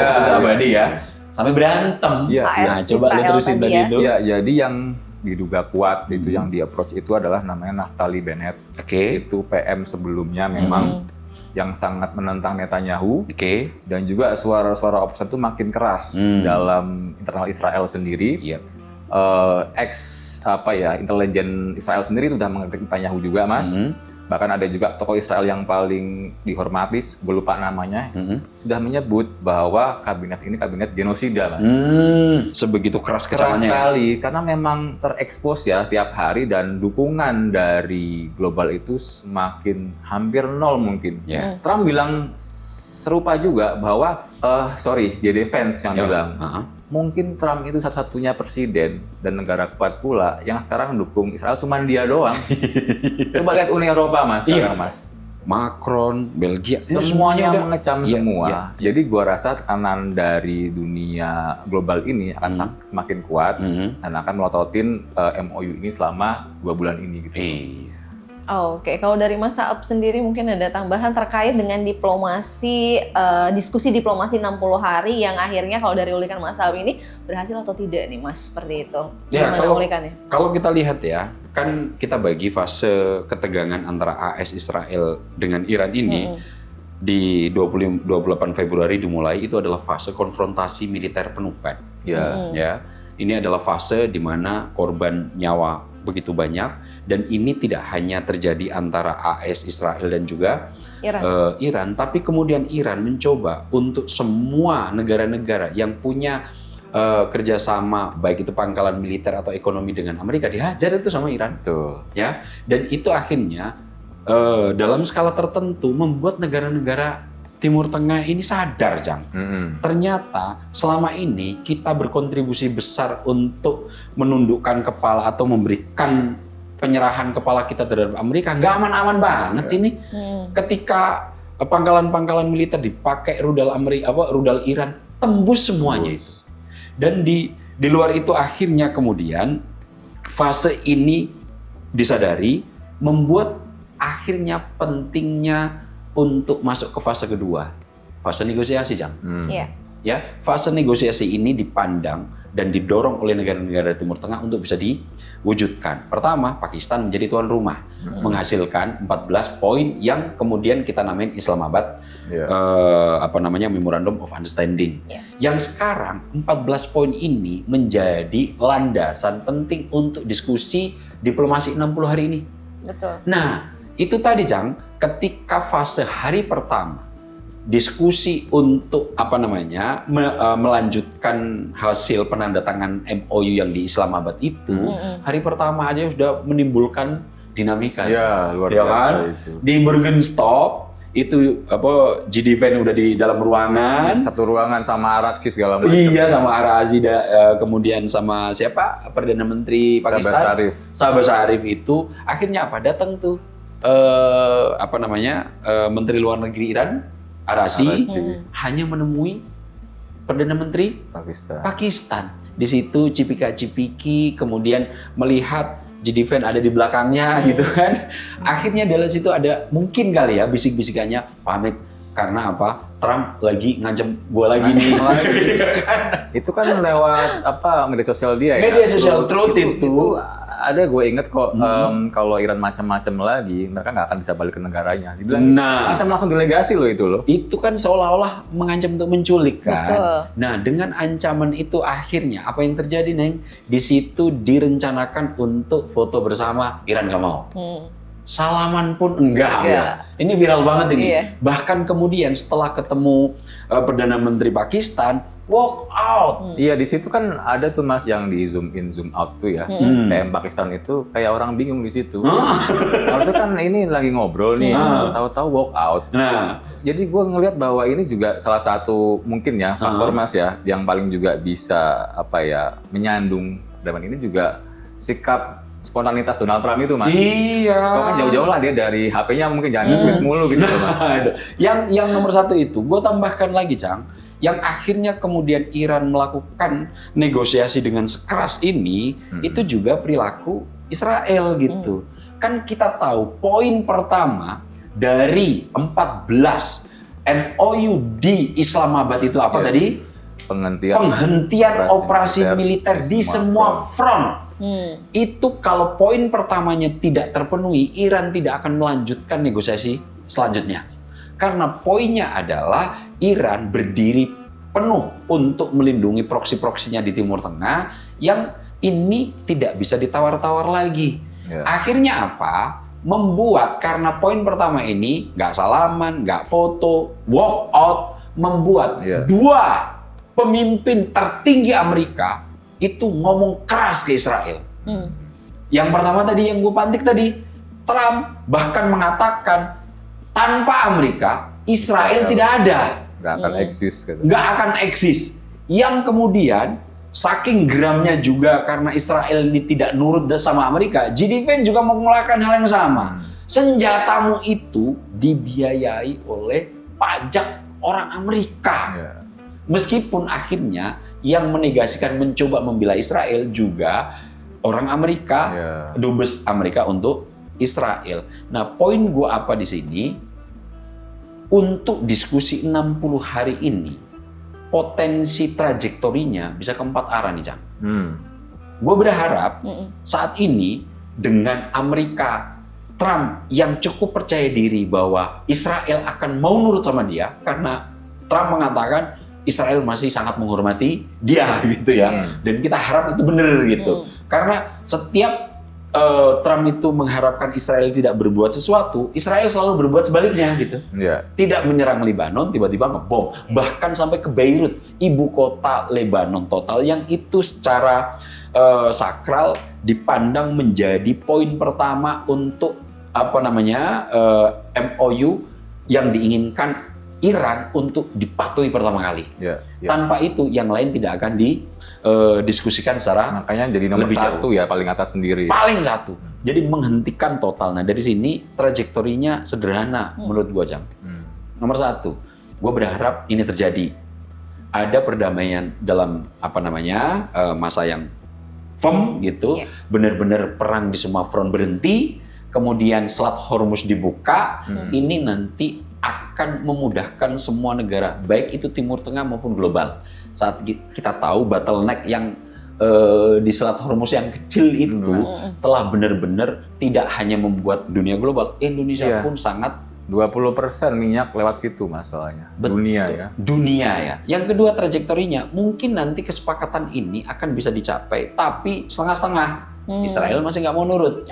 [SPEAKER 1] sekutu abadi ya, sampai berantem.
[SPEAKER 3] Iya.
[SPEAKER 1] Nah, coba lu terusin tadi itu.
[SPEAKER 3] Ya, jadi yang diduga kuat itu yang di approach itu adalah namanya Naftali Bennett. Itu PM sebelumnya memang yang sangat menentang Netanyahu. Dan juga suara-suara opposition itu makin keras dalam internal Israel sendiri. Intelijen Israel sendiri sudah mengkritik Netanyahu juga, Mas. Bahkan ada juga tokoh Israel yang paling dihormati, gue lupa namanya, sudah menyebut bahwa kabinet ini kabinet genosida, Mas.
[SPEAKER 1] Sebegitu keras
[SPEAKER 3] Keras
[SPEAKER 1] kecamannya.
[SPEAKER 3] sekali, karena memang terekspos ya tiap hari dan dukungan dari global itu semakin hampir nol mungkin. Trump bilang serupa juga bahwa, JD Vance yang bilang, mungkin Trump itu satu-satunya presiden dan negara kuat pula yang sekarang mendukung Israel cuman dia doang. Coba lihat Uni Eropa, Mas, sekarang, Mas.
[SPEAKER 1] Macron, Belgia,
[SPEAKER 3] semuanya
[SPEAKER 1] udah
[SPEAKER 3] mengecam semua. Jadi gua rasa tekanan dari dunia global ini akan semakin kuat dan akan melototin MOU ini selama 2 bulan ini gitu.
[SPEAKER 2] Oke, kalau dari Mas Saab sendiri mungkin ada tambahan terkait dengan diplomasi, diskusi diplomasi 60 hari yang akhirnya kalau dari ulikan Mas Saab ini berhasil atau tidak nih Mas, seperti itu? Gimana ulikannya?
[SPEAKER 1] Kalau kita lihat ya, kan kita bagi fase ketegangan antara AS Israel dengan Iran ini di 28 Februari dimulai, itu adalah fase konfrontasi militer penuh kan. Ya, ini adalah fase di mana korban nyawa begitu banyak. Dan ini tidak hanya terjadi antara AS, Israel dan juga Iran, tapi kemudian Iran mencoba untuk semua negara-negara yang punya kerjasama, baik itu pangkalan militer atau ekonomi dengan Amerika, dihajar itu sama Iran. Ya, dan itu akhirnya dalam skala tertentu membuat negara-negara Timur Tengah ini sadar, Jang. Ternyata selama ini kita berkontribusi besar untuk menundukkan kepala atau memberikan penyerahan kepala kita terhadap Amerika, nggak aman-aman banget ini. Ketika pangkalan-pangkalan militer dipakai rudal rudal Iran, tembus semuanya itu. Dan di luar itu akhirnya kemudian fase ini disadari, membuat akhirnya pentingnya untuk masuk ke fase kedua, fase negosiasi, Jang. Ya, fase negosiasi ini dipandang dan didorong oleh negara-negara Timur Tengah untuk bisa diwujudkan. Pertama, Pakistan menjadi tuan rumah, menghasilkan 14 poin yang kemudian kita namain Islamabad Memorandum of Understanding. Yang sekarang 14 poin ini menjadi landasan penting untuk diskusi diplomasi 60 hari ini.
[SPEAKER 2] Betul.
[SPEAKER 1] Nah, itu tadi, Jang, ketika fase hari pertama diskusi untuk melanjutkan hasil penandatangan MOU yang di Islamabad itu, hari pertama aja sudah menimbulkan dinamika.
[SPEAKER 3] Ya, luar biasa itu.
[SPEAKER 1] Di Bergenstop itu JD Vance udah di dalam ruangan,
[SPEAKER 3] satu ruangan sama Arakci segala macam.
[SPEAKER 1] Iya, sama Arazi, kemudian sama siapa? Perdana Menteri Pakistan, Shahbaz Sharif itu akhirnya datang tuh Menteri Luar Negeri Iran, Arazi, hanya menemui Perdana Menteri Pakistan. Di situ cipika-cipiki, kemudian melihat JD Vance ada di belakangnya gitu kan. Akhirnya dari situ ada mungkin kali ya bisik-bisikannya, pamit karena Trump lagi ngancam gua lagi nih.
[SPEAKER 3] Itu kan lewat media sosial dia ya.
[SPEAKER 1] Media sosial Truth itu
[SPEAKER 3] ada, gue inget kok, kalau Iran macam-macam lagi, mereka nggak akan bisa balik ke negaranya. Dibilang, macam langsung delegasi loh itu loh.
[SPEAKER 1] Itu kan seolah-olah mengancam untuk menculik kan.
[SPEAKER 2] Betul.
[SPEAKER 1] Nah, dengan ancaman itu akhirnya apa yang terjadi, Neng? Di situ direncanakan untuk foto bersama, Iran nggak mau. Salaman pun enggak. Ini viral banget ini. Bahkan kemudian setelah ketemu Perdana Menteri Pakistan, walk out.
[SPEAKER 3] Iya, di situ kan ada tuh Mas yang di zoom in zoom out tuh ya. PM Pakistan itu kayak orang bingung di situ. Harusnya kan ini lagi ngobrol nih, tahu-tahu walk out.
[SPEAKER 1] Nah,
[SPEAKER 3] jadi gue ngelihat bahwa ini juga salah satu mungkin ya faktor Mas ya yang paling juga bisa menyandung dan ini juga sikap spontanitas Donald Trump itu, Mas.
[SPEAKER 1] Iya.
[SPEAKER 3] Kan jauh-jauh lah dia dari HP-nya mungkin jangan tweet mulu gitu Mas.
[SPEAKER 1] Yang nomor satu itu, gue tambahkan lagi, Cang. Yang akhirnya kemudian Iran melakukan negosiasi dengan sekeras ini, itu juga perilaku Israel gitu. Kan kita tahu poin pertama dari 14 MOU di Islamabad itu apa tadi?
[SPEAKER 3] Penghentian
[SPEAKER 1] operasi militer di semua front. Itu kalau poin pertamanya tidak terpenuhi, Iran tidak akan melanjutkan negosiasi selanjutnya. Karena poinnya adalah Iran berdiri penuh untuk melindungi proksi-proksinya di Timur Tengah yang ini tidak bisa ditawar-tawar lagi. Akhirnya apa? Membuat karena poin pertama ini nggak salaman, nggak foto, walk out, membuat dua pemimpin tertinggi Amerika itu ngomong keras ke Israel. Yang pertama tadi yang gue pantik tadi, Trump bahkan mengatakan tanpa Amerika Israel tidak ada,
[SPEAKER 3] nggak akan eksis.
[SPEAKER 1] Nggak akan eksis. Yang kemudian saking geramnya juga karena Israel ini tidak nurut sama Amerika, J.D. Vance juga mengulakan hal yang sama. Senjatamu itu dibiayai oleh pajak orang Amerika. Meskipun akhirnya yang menegasikan mencoba membela Israel juga orang Amerika, dubes Amerika untuk Israel. Nah, poin gua apa di sini? Untuk diskusi 60 hari ini, potensi trajektorinya bisa ke 4 arah nih, Cang. Gue berharap saat ini dengan Amerika, Trump yang cukup percaya diri bahwa Israel akan mau nurut sama dia karena Trump mengatakan Israel masih sangat menghormati dia gitu ya. Dan kita harap itu benar gitu. Karena setiap Trump itu mengharapkan Israel tidak berbuat sesuatu, Israel selalu berbuat sebaliknya gitu. Tidak menyerang Lebanon, tiba-tiba ngebom. Bahkan sampai ke Beirut, ibu kota Lebanon total, yang itu secara sakral dipandang menjadi poin pertama untuk MOU yang diinginkan Iran untuk dipatuhi pertama kali. Tanpa itu yang lain tidak akan didiskusikan secara
[SPEAKER 3] makanya jadi nomor
[SPEAKER 1] lebih
[SPEAKER 3] satu
[SPEAKER 1] jauh.
[SPEAKER 3] ya, paling atas sendiri.
[SPEAKER 1] Paling satu. Jadi menghentikan total. Nah dari sini trajektorinya sederhana menurut gua, Jam. Nomor satu, gua berharap ini terjadi. Ada perdamaian dalam masa yang firm gitu. Benar-benar perang di semua front berhenti. Kemudian Selat Hormuz dibuka. Ini nanti akan memudahkan semua negara, baik itu Timur Tengah maupun global. Saat kita tahu bottleneck yang di Selat Hormuz yang kecil itu telah benar-benar tidak hanya membuat dunia global, Indonesia pun sangat
[SPEAKER 3] 20% minyak lewat situ masalahnya. Dunia ya.
[SPEAKER 1] Yang kedua trajektorinya, mungkin nanti kesepakatan ini akan bisa dicapai, tapi setengah-setengah. Israel masih nggak mau nurut.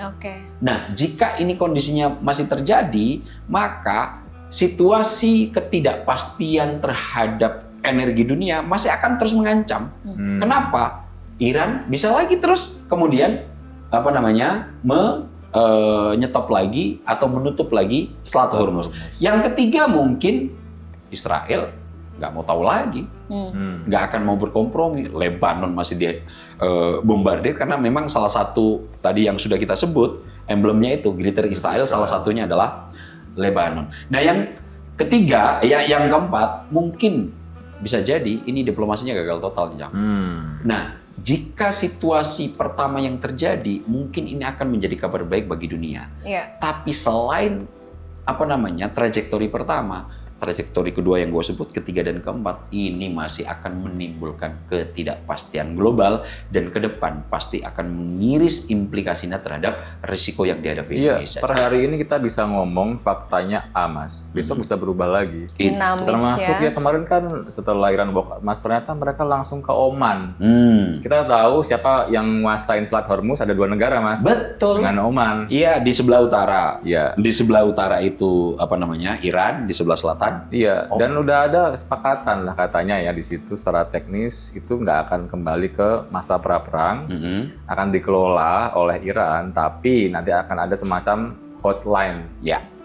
[SPEAKER 1] Nah, jika ini kondisinya masih terjadi, maka situasi ketidakpastian terhadap energi dunia masih akan terus mengancam. Kenapa? Iran bisa lagi terus kemudian menyetop lagi atau menutup lagi Selat Hormuz. Yang ketiga mungkin Israel nggak mau tahu lagi, nggak akan mau berkompromi. Lebanon masih bombardir karena memang salah satu tadi yang sudah kita sebut emblemnya itu glitter Israel, salah satunya adalah Lebanon. Nah yang ketiga, yang keempat mungkin bisa jadi ini diplomasinya gagal total, Jam. Nah jika situasi pertama yang terjadi, mungkin ini akan menjadi kabar baik bagi dunia. Tapi selain trajektori pertama, trajektori kedua yang gue sebut, ketiga dan keempat, ini masih akan menimbulkan ketidakpastian global dan ke depan pasti akan mengiris implikasinya terhadap risiko yang dihadapi Indonesia.
[SPEAKER 3] Per hari ini kita bisa ngomong faktanya A, Mas. Besok bisa berubah lagi. Termasuk kemarin kan setelah Iran walk out, Mas, ternyata mereka langsung ke Oman. Kita tahu siapa yang nguasain Selat Hormuz, ada 2 negara, Mas.
[SPEAKER 1] Betul.
[SPEAKER 3] Dengan Oman.
[SPEAKER 1] Iya, di sebelah utara.
[SPEAKER 3] Iya.
[SPEAKER 1] Di sebelah utara itu Iran, di sebelah selatan.
[SPEAKER 3] Iya, dan udah ada kesepakatan lah katanya ya di situ secara teknis itu nggak akan kembali ke masa pra-perang, akan dikelola oleh Iran, tapi nanti akan ada semacam hotline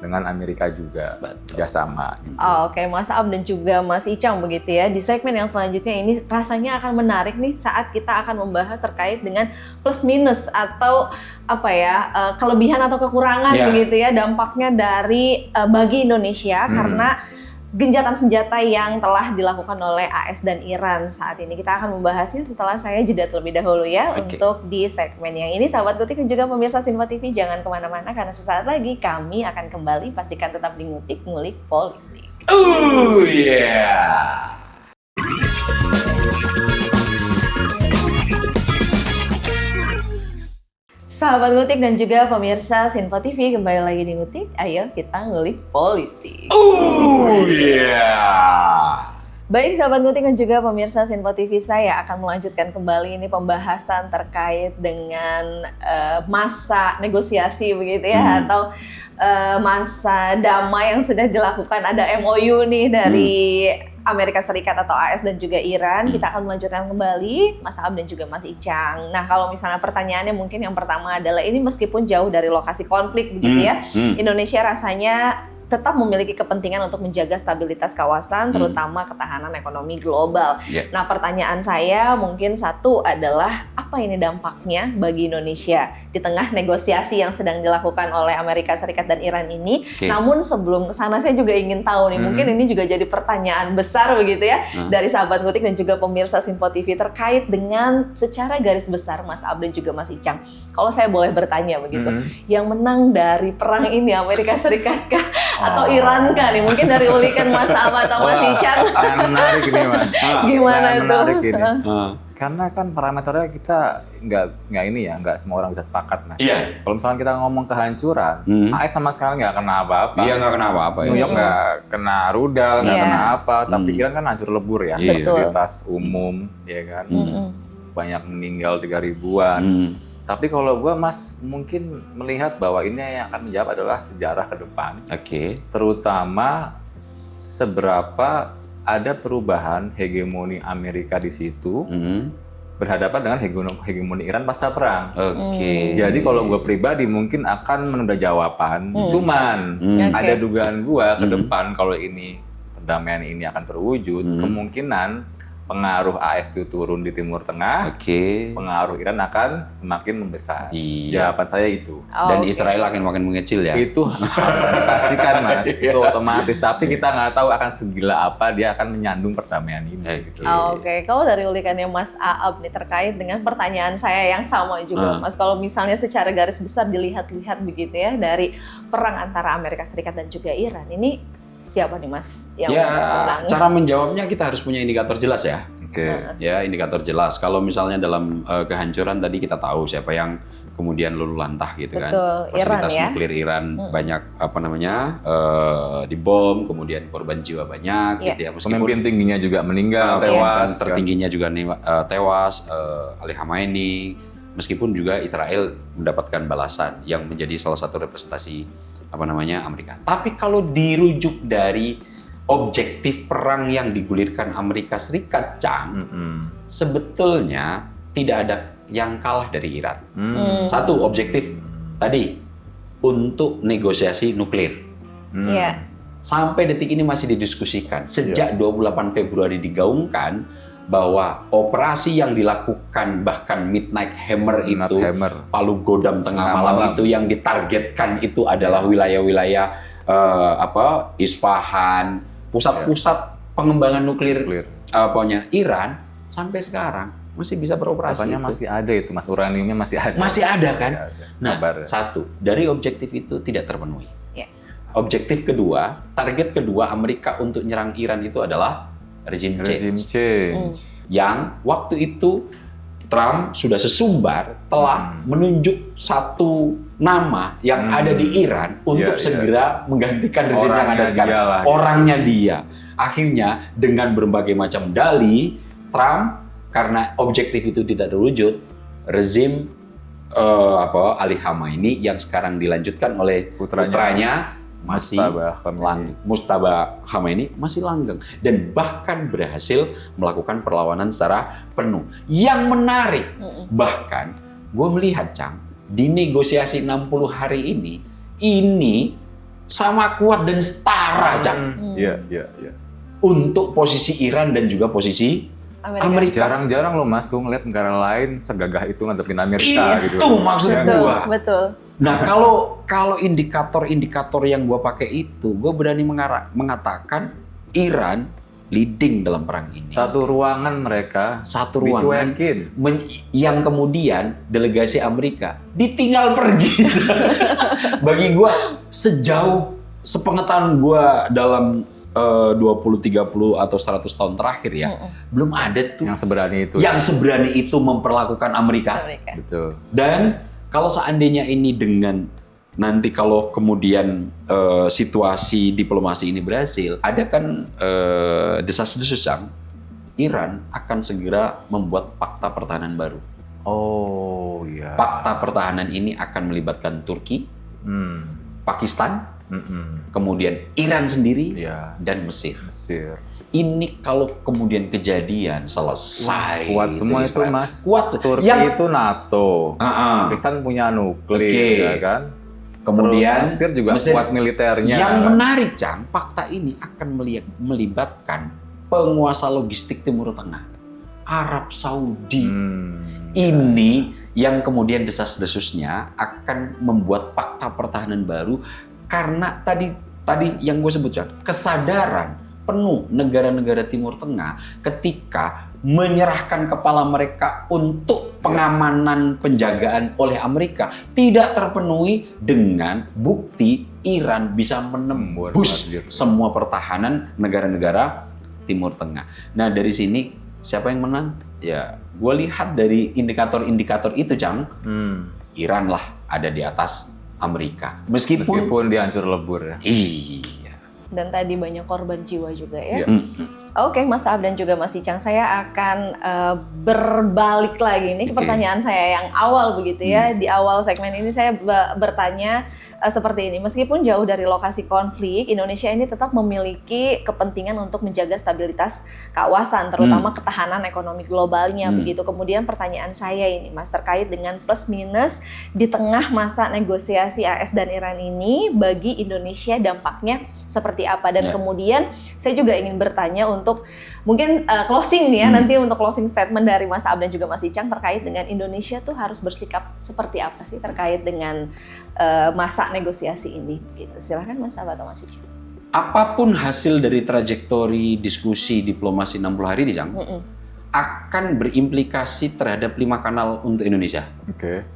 [SPEAKER 3] dengan Amerika juga kerjasama. Gitu.
[SPEAKER 2] Oke, Mas Ab dan juga Mas Icang begitu ya. Di segmen yang selanjutnya ini rasanya akan menarik nih saat kita akan membahas terkait dengan plus minus atau kelebihan atau kekurangan begitu ya dampaknya dari bagi Indonesia karena genjatan senjata yang telah dilakukan oleh AS dan Iran saat ini. Kita akan membahasnya setelah saya jeda terlebih dahulu ya untuk di segmen yang ini. Sahabat Ngutik dan juga pemirsa Sinfo TV jangan kemana-mana karena sesaat lagi kami akan kembali. Pastikan tetap di Ngutik Ngulik Politik.
[SPEAKER 1] Oh yeah.
[SPEAKER 2] Sahabat Ngutik dan juga pemirsa Sinfo TV, kembali lagi di Ngutik. Ayo kita ngulik politik.
[SPEAKER 1] Oh yeah.
[SPEAKER 2] Baik sahabat Ngutik dan juga pemirsa Sinfo TV, saya akan melanjutkan kembali ini pembahasan terkait dengan masa negosiasi begitu ya, atau masa damai yang sudah dilakukan. Ada MOU nih dari Amerika Serikat atau AS dan juga Iran. Kita akan melanjutkan kembali Mas Aab dan juga Mas Icang. Nah, kalau misalnya pertanyaannya mungkin yang pertama adalah ini meskipun jauh dari lokasi konflik begitu ya, Indonesia rasanya tetap memiliki kepentingan untuk menjaga stabilitas kawasan, terutama ketahanan ekonomi global. Nah, pertanyaan saya mungkin satu adalah apa ini dampaknya bagi Indonesia di tengah negosiasi yang sedang dilakukan oleh Amerika Serikat dan Iran ini. Namun sebelum ke sana saya juga ingin tahu nih, mungkin ini juga jadi pertanyaan besar begitu ya dari sahabat Ngutik dan juga pemirsa Sinfo TV terkait dengan secara garis besar Mas Aab dan juga Mas Icang. Kalau saya boleh bertanya begitu, yang menang dari perang ini Amerika Serikat kah atau Iran kah nih? Mungkin dari ulikan Mas Aab atau Mas Icang.
[SPEAKER 3] Sangat menarik ini Mas.
[SPEAKER 2] Gimana itu?
[SPEAKER 3] Menarik ini. Karena kan parameternya kita nggak semua orang bisa sepakat Mas.
[SPEAKER 1] Iya.
[SPEAKER 3] Kalau misalnya kita ngomong kehancuran, AS sama sekali nggak kena apa-apa.
[SPEAKER 1] Iya, nggak kena apa-apa.
[SPEAKER 3] New York nggak kena rudal, nggak kena apa. Tapi Iran kan hancur lebur ya. Fasilitas umum, ya kan. Banyak meninggal 3.000-an. Tapi kalau gue Mas mungkin melihat bahwa ini yang akan menjawab adalah sejarah ke depan. Terutama seberapa ada perubahan hegemoni Amerika di situ berhadapan dengan hegemoni Iran pasca perang. Jadi kalau gue pribadi mungkin akan menunda jawaban. Cuman ada dugaan gue ke depan kalau ini perdamaian ini akan terwujud, kemungkinan pengaruh AS itu turun di Timur Tengah, pengaruh Iran akan semakin membesar. Jawaban saya itu.
[SPEAKER 1] Dan Israel akan makin mengecil ya?
[SPEAKER 3] Itu harus dipastikan Mas, itu otomatis. Tapi kita nggak tahu akan segila apa dia akan menyandung perdamaian ini. Gitu.
[SPEAKER 2] Kalau dari ulikannya Mas Aab nih terkait dengan pertanyaan saya yang sama juga Mas, kalau misalnya secara garis besar dilihat-lihat begitu ya dari perang antara Amerika Serikat dan juga Iran, ini siapa nih Mas yang menang?
[SPEAKER 1] Cara menjawabnya kita harus punya indikator jelas ya. Ya, indikator jelas. Kalau misalnya dalam kehancuran tadi kita tahu siapa yang kemudian luluh lantah gitu. Betul, kan. Fasilitas
[SPEAKER 2] Iran,
[SPEAKER 1] nuklir Iran banyak dibom, kemudian korban jiwa banyak gitu ya.
[SPEAKER 3] Pemimpin tingginya juga meninggal, tewas.
[SPEAKER 1] Tertingginya juga tewas, Ali Khamenei. Meskipun juga Israel mendapatkan balasan yang menjadi salah satu representasi Amerika. Tapi kalau dirujuk dari objektif perang yang digulirkan Amerika Serikat, sebetulnya tidak ada yang kalah dari Iran. Satu objektif tadi untuk negosiasi nuklir. Sampai detik ini masih didiskusikan. Sejak 28 Februari digaungkan bahwa operasi yang dilakukan bahkan Midnight Hammer itu, Palu Godam tengah malam itu yang ditargetkan itu adalah wilayah-wilayah Isfahan, pusat-pusat pengembangan nuklir Iran sampai sekarang masih bisa beroperasi.
[SPEAKER 3] Katanya masih ada itu Mas, uraniumnya masih ada.
[SPEAKER 1] Masih ada kan? Satu, dari objektif itu tidak terpenuhi. Objektif kedua, target kedua Amerika untuk nyerang Iran itu adalah regime change. Yang waktu itu Trump sudah sesumbar telah menunjuk satu nama yang ada di Iran untuk segera menggantikan rezim yang ada sekarang. Orangnya dia. Akhirnya dengan berbagai macam dalih, Trump karena objektif itu tidak terwujud, rezim Ali Khamenei yang sekarang dilanjutkan oleh putranya masih Mujtaba Khamenei masih langgeng dan bahkan berhasil melakukan perlawanan secara penuh. Yang menarik, bahkan gue melihat di negosiasi 60 hari ini sama kuat dan setara untuk posisi Iran dan juga posisi Amerika.
[SPEAKER 3] Jarang-jarang loh Mas, gue ngeliat negara lain segagah itu ngadepin Amerika gitu.
[SPEAKER 1] Itu maksud gue.
[SPEAKER 2] Betul.
[SPEAKER 1] Nah, kalau indikator-indikator yang gue pakai itu, gue berani mengatakan Iran leading dalam perang ini.
[SPEAKER 3] Satu ruangan mereka, dicuekin.
[SPEAKER 1] Yang kemudian delegasi Amerika ditinggal pergi. Bagi gue, sejauh sepengetahuan gue dalam 20, 30 atau 100 tahun terakhir belum ada tuh
[SPEAKER 3] yang seberani itu.
[SPEAKER 1] Yang seberani itu memperlakukan Amerika.
[SPEAKER 3] Betul.
[SPEAKER 1] Dan Kalau seandainya ini dengan nanti kalau kemudian situasi diplomasi ini berhasil, ada kan desas-desus yang Iran akan segera membuat fakta pertahanan baru.
[SPEAKER 3] Oh iya.
[SPEAKER 1] Fakta pertahanan ini akan melibatkan Turki, Pakistan, kemudian Iran sendiri,
[SPEAKER 3] Iya.
[SPEAKER 1] dan Mesir.
[SPEAKER 3] Mesir.
[SPEAKER 1] Ini kalau kemudian kejadian selesai.
[SPEAKER 3] Kuat semua itu
[SPEAKER 1] Israel.
[SPEAKER 3] Mas.
[SPEAKER 1] Kuat.
[SPEAKER 3] Turki
[SPEAKER 1] Yang-
[SPEAKER 3] itu NATO. Pakistan punya nuklir,
[SPEAKER 1] Oke.
[SPEAKER 3] ya kan?
[SPEAKER 1] Kemudian
[SPEAKER 3] Terus Mesir juga
[SPEAKER 1] Mesir.
[SPEAKER 3] kuat militernya.
[SPEAKER 1] Yang
[SPEAKER 3] kan?
[SPEAKER 1] menarik, Cang, fakta ini akan melibatkan penguasa logistik Timur Tengah, Arab Saudi. Ini yang kemudian desas-desusnya akan membuat fakta pertahanan baru karena tadi yang gue sebut, Cang, kesadaran penuh negara-negara Timur Tengah ketika menyerahkan kepala mereka untuk pengamanan penjagaan oleh Amerika tidak terpenuhi dengan bukti Iran bisa menembus semua pertahanan negara-negara Timur Tengah. Nah, dari sini siapa yang menang? Ya, gue lihat dari indikator-indikator itu, Cang, Iran lah ada di atas Amerika.
[SPEAKER 3] Meskipun dia hancur lebur ya.
[SPEAKER 1] Iya.
[SPEAKER 2] Dan tadi banyak korban jiwa juga ya.
[SPEAKER 3] Iya.
[SPEAKER 2] Oke, Mas Ab dan juga Mas Icang, saya akan berbalik lagi nih ke
[SPEAKER 1] Oke.
[SPEAKER 2] pertanyaan saya yang awal begitu ya. Di awal segmen ini saya bertanya seperti ini, meskipun jauh dari lokasi konflik, Indonesia ini tetap memiliki kepentingan untuk menjaga stabilitas kawasan, terutama ketahanan ekonomi globalnya begitu. Kemudian pertanyaan saya ini, Mas, terkait dengan plus minus di tengah masa negosiasi AS dan Iran ini bagi Indonesia dampaknya seperti apa, dan kemudian saya juga ingin bertanya untuk mungkin closing nih ya, nanti untuk closing statement dari Mas Ab dan juga Mas Icang terkait dengan Indonesia tuh harus bersikap seperti apa sih terkait dengan masa negosiasi ini gitu. Silahkan Mas Ab atau Mas Icang.
[SPEAKER 1] Apapun hasil dari trajektori diskusi diplomasi 60 hari ini, Cang, akan berimplikasi terhadap 5 kanal untuk Indonesia.
[SPEAKER 3] Oke.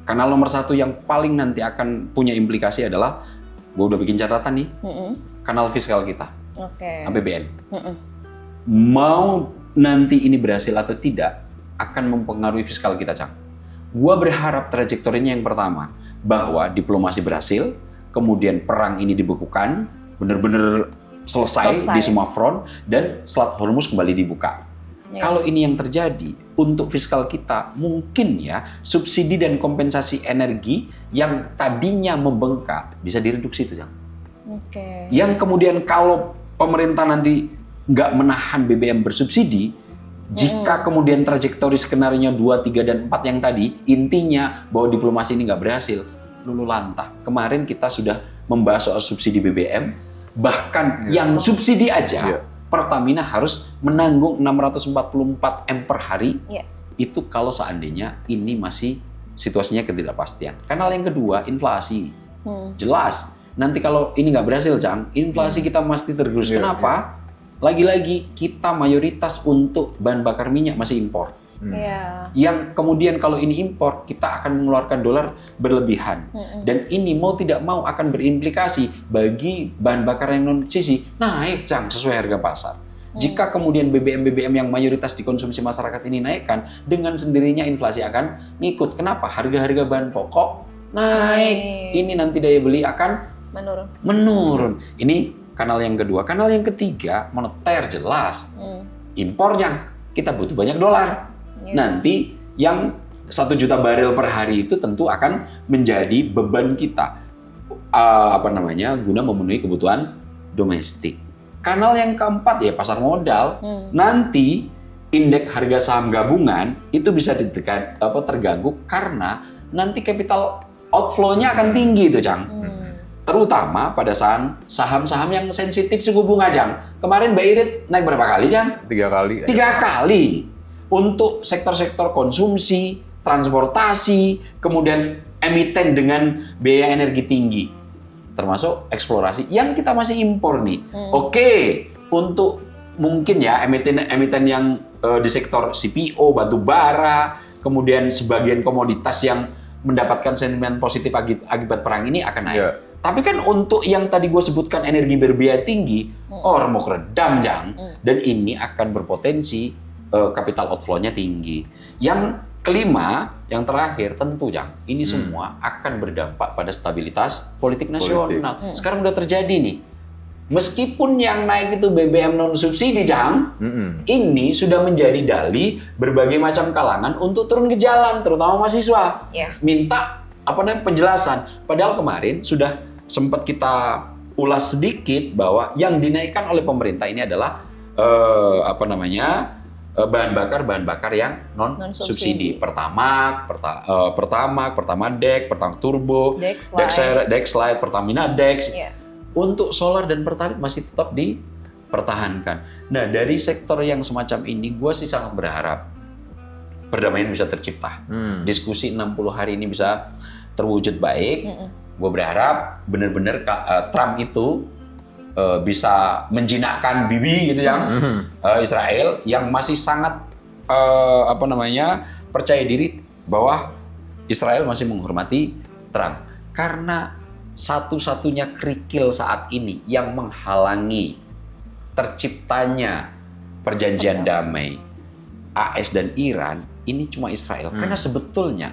[SPEAKER 1] Kanal nomor 1 yang paling nanti akan punya implikasi adalah, gue udah bikin catatan nih, kanal fiskal kita,
[SPEAKER 2] Oke.
[SPEAKER 1] APBN. Mau nanti ini berhasil atau tidak, akan mempengaruhi fiskal kita, Cang. Gua berharap trajektorinya yang pertama, bahwa diplomasi berhasil, kemudian perang ini dibekukan, benar-benar selesai di semua front, dan Selat Hormuz kembali dibuka. Kalau ini yang terjadi, untuk fiskal kita mungkin ya subsidi dan kompensasi energi yang tadinya membengkak bisa direduksi itu, Cang.
[SPEAKER 2] Oke.
[SPEAKER 1] Yang kemudian kalau pemerintah nanti nggak menahan BBM bersubsidi, jika kemudian trajektori skenario 2, 3, dan 4 yang tadi, intinya bahwa diplomasi ini nggak berhasil, lulu lantah. Kemarin kita sudah membahas soal subsidi BBM, bahkan yang subsidi aja, Pertamina harus menanggung 644 M per hari, itu kalau seandainya ini masih situasinya ketidakpastian. Kanal yang kedua, inflasi. Jelas, nanti kalau ini nggak berhasil, Cang, inflasi kita pasti tergerus. Kenapa? Lagi-lagi kita mayoritas untuk bahan bakar minyak masih impor. Yang kemudian kalau ini impor, kita akan mengeluarkan dolar berlebihan. Dan ini mau tidak mau akan berimplikasi bagi bahan bakar yang non-sisi naik, Cang, sesuai harga pasar. Jika kemudian BBM yang mayoritas dikonsumsi masyarakat ini naikkan, dengan sendirinya inflasi akan ngikut. Kenapa? Harga-harga bahan pokok naik. Ini nanti daya beli akan menurun. Ini kanal yang kedua. Kanal yang ketiga, moneter, jelas. Impor, Cang, kita butuh banyak dolar. Nanti yang 1 juta barel per hari itu tentu akan menjadi beban kita, guna memenuhi kebutuhan domestik. Kanal yang keempat ya pasar modal. Nanti indeks harga saham gabungan itu bisa terganggu karena nanti capital outflow-nya akan tinggi itu, Cang. Terutama pada saham-saham yang sensitif suku bunga, Cang. Kemarin Mbak Irit naik berapa kali, Cang?
[SPEAKER 3] 3 kali.
[SPEAKER 1] 3 kali. Untuk sektor-sektor konsumsi, transportasi, kemudian emiten dengan biaya energi tinggi, termasuk eksplorasi yang kita masih impor nih. Oke, untuk mungkin ya emiten yang di sektor CPO, batu bara, kemudian sebagian komoditas yang mendapatkan sentimen positif akibat perang ini akan naik. Tapi kan untuk yang tadi gue sebutkan energi berbiaya tinggi, remuk redam, Jang. Dan ini akan berpotensi capital outflow-nya tinggi. Yang kelima, yang terakhir tentu Jang, ini semua akan berdampak pada stabilitas politik nasional. Sekarang udah terjadi nih. Meskipun yang naik itu BBM non subsidi Jang, ini sudah menjadi dalih berbagai macam kalangan untuk turun ke jalan, terutama mahasiswa. Minta penjelasan. Padahal kemarin sudah sempat kita ulas sedikit bahwa yang dinaikkan oleh pemerintah ini adalah bahan bakar yang non subsidi. Pertamax, Pertamax Turbo, Dexlite, Pertamina Dex. Untuk solar dan Pertalite masih tetap dipertahankan. Nah, dari sektor yang semacam ini, gue sih sangat berharap perdamaian bisa tercipta. Diskusi 60 hari ini bisa terwujud baik. Gue berharap benar-benar Trump itu bisa menjinakkan Bibi gitu yang Israel yang masih sangat percaya diri bahwa Israel masih menghormati Trump. Karena satu-satunya kerikil saat ini yang menghalangi terciptanya perjanjian damai AS dan Iran ini cuma Israel. Karena sebetulnya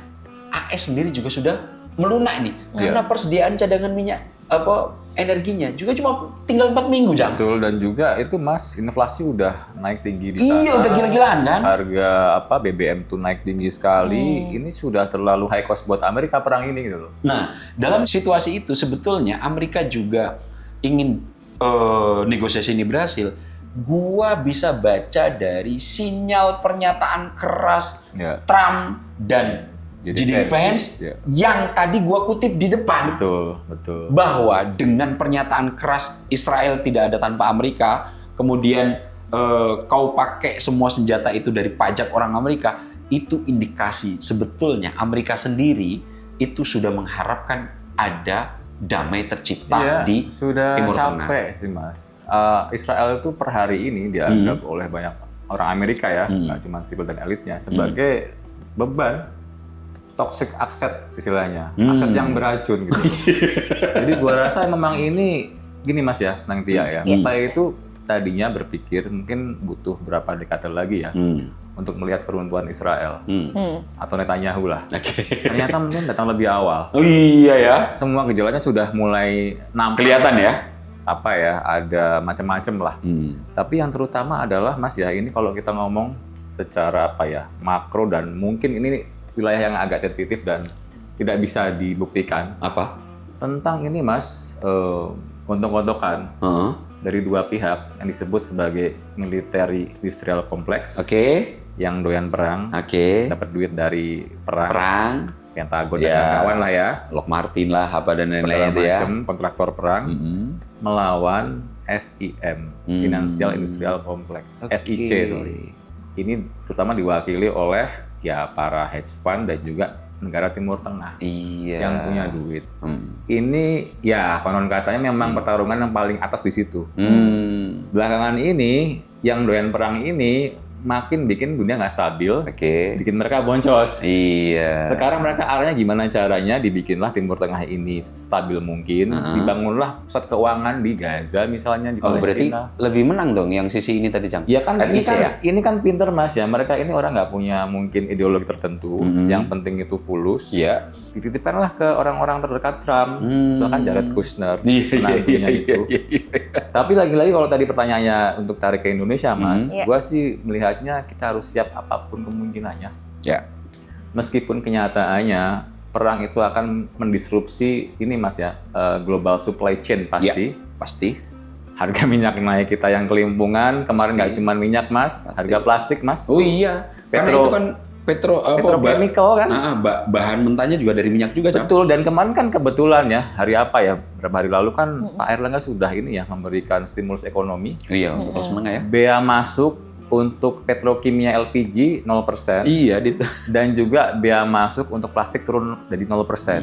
[SPEAKER 1] AS sendiri juga sudah melunak nih. Karena persediaan cadangan minyak energinya juga cuma tinggal 4 minggu Jang.
[SPEAKER 3] Betul, dan juga itu Mas, inflasi udah naik tinggi di sana.
[SPEAKER 1] Iya, udah gila-gilaan kan.
[SPEAKER 3] Harga BBM tuh naik tinggi sekali. Ini sudah terlalu high cost buat Amerika perang ini gitu loh.
[SPEAKER 1] Nah, dalam situasi itu sebetulnya Amerika juga ingin negosiasi ini berhasil. Gua bisa baca dari sinyal pernyataan keras Trump dan GD Vance yang tadi gua kutip di depan.
[SPEAKER 3] Betul.
[SPEAKER 1] Bahwa dengan pernyataan keras Israel tidak ada tanpa Amerika, kemudian kau pakai semua senjata itu dari pajak orang Amerika, itu indikasi sebetulnya Amerika sendiri itu sudah mengharapkan ada damai tercipta di Timur Tengah.
[SPEAKER 3] Sudah capek sih Mas. Israel itu per hari ini dianggap oleh banyak orang Amerika ya, nggak cuma sipil dan elitnya, sebagai beban toxic asset istilahnya, aset yang beracun gitu. Jadi gua rasa memang ini gini Mas ya, Nang Tia ya. Saya itu tadinya berpikir mungkin butuh berapa dekade lagi ya untuk melihat keruntuhan Israel atau Netanyahu lah. Ternyata mungkin datang lebih awal.
[SPEAKER 1] Oh iya ya.
[SPEAKER 3] Semua gejalanya sudah mulai nampak.
[SPEAKER 1] Kelihatan ya.
[SPEAKER 3] Ada macam-macam lah. Tapi yang terutama adalah Mas ya, ini kalau kita ngomong secara makro dan mungkin ini wilayah yang agak sensitif dan tidak bisa dibuktikan.
[SPEAKER 1] Apa?
[SPEAKER 3] Tentang ini Mas, gontok-gontokan dari dua pihak yang disebut sebagai military industrial complex. Yang doyan perang, dapat duit dari perang. Pentagon dan kawan lah ya.
[SPEAKER 1] Lockheed Martin lah, apa dan lain-lain itu ya.
[SPEAKER 3] Kontraktor perang melawan FIM, Financial Industrial Complex, FIC sorry. Ini terutama diwakili oleh para hedge fund dan juga negara Timur Tengah yang punya duit. Ini konon katanya memang pertarungan yang paling atas di situ. Belakangan ini yang doyan perang ini makin bikin dunia nggak stabil, bikin mereka boncos. Sekarang mereka arahnya gimana caranya dibikinlah Timur Tengah ini stabil mungkin, dibangunlah pusat keuangan di Gaza misalnya di Palestina.
[SPEAKER 1] Berarti lebih menang dong yang sisi ini tadi Jang.
[SPEAKER 3] Ya kan, ini kan pinter Mas ya, mereka ini orang nggak punya mungkin ideologi tertentu, yang penting itu fulus. Dititipkanlah ke orang-orang terdekat Trump, misalkan Jared Kushner, menantunya itu. Tapi lagi-lagi kalau tadi pertanyaannya untuk tarik ke Indonesia Mas, gua sih melihat kita harus siap apapun kemungkinannya. Meskipun kenyataannya perang itu akan mendisrupsi ini Mas ya, global supply chain pasti. Harga minyak naik, kita yang kelimpungan. Kemarin nggak cuma minyak Mas, harga plastik Mas.
[SPEAKER 1] Oh iya, karena itu kan
[SPEAKER 3] petrochemical kan.
[SPEAKER 1] Bahan mentahnya juga dari minyak juga.
[SPEAKER 3] Betul, dan kemarin kan kebetulan ya, beberapa hari lalu kan Pak Erlangga sudah memberikan stimulus ekonomi.
[SPEAKER 1] Untuk kelas menengah ya.
[SPEAKER 3] Bea masuk untuk petrokimia LPG 0%. Dan juga bea masuk untuk plastik turun jadi 0%.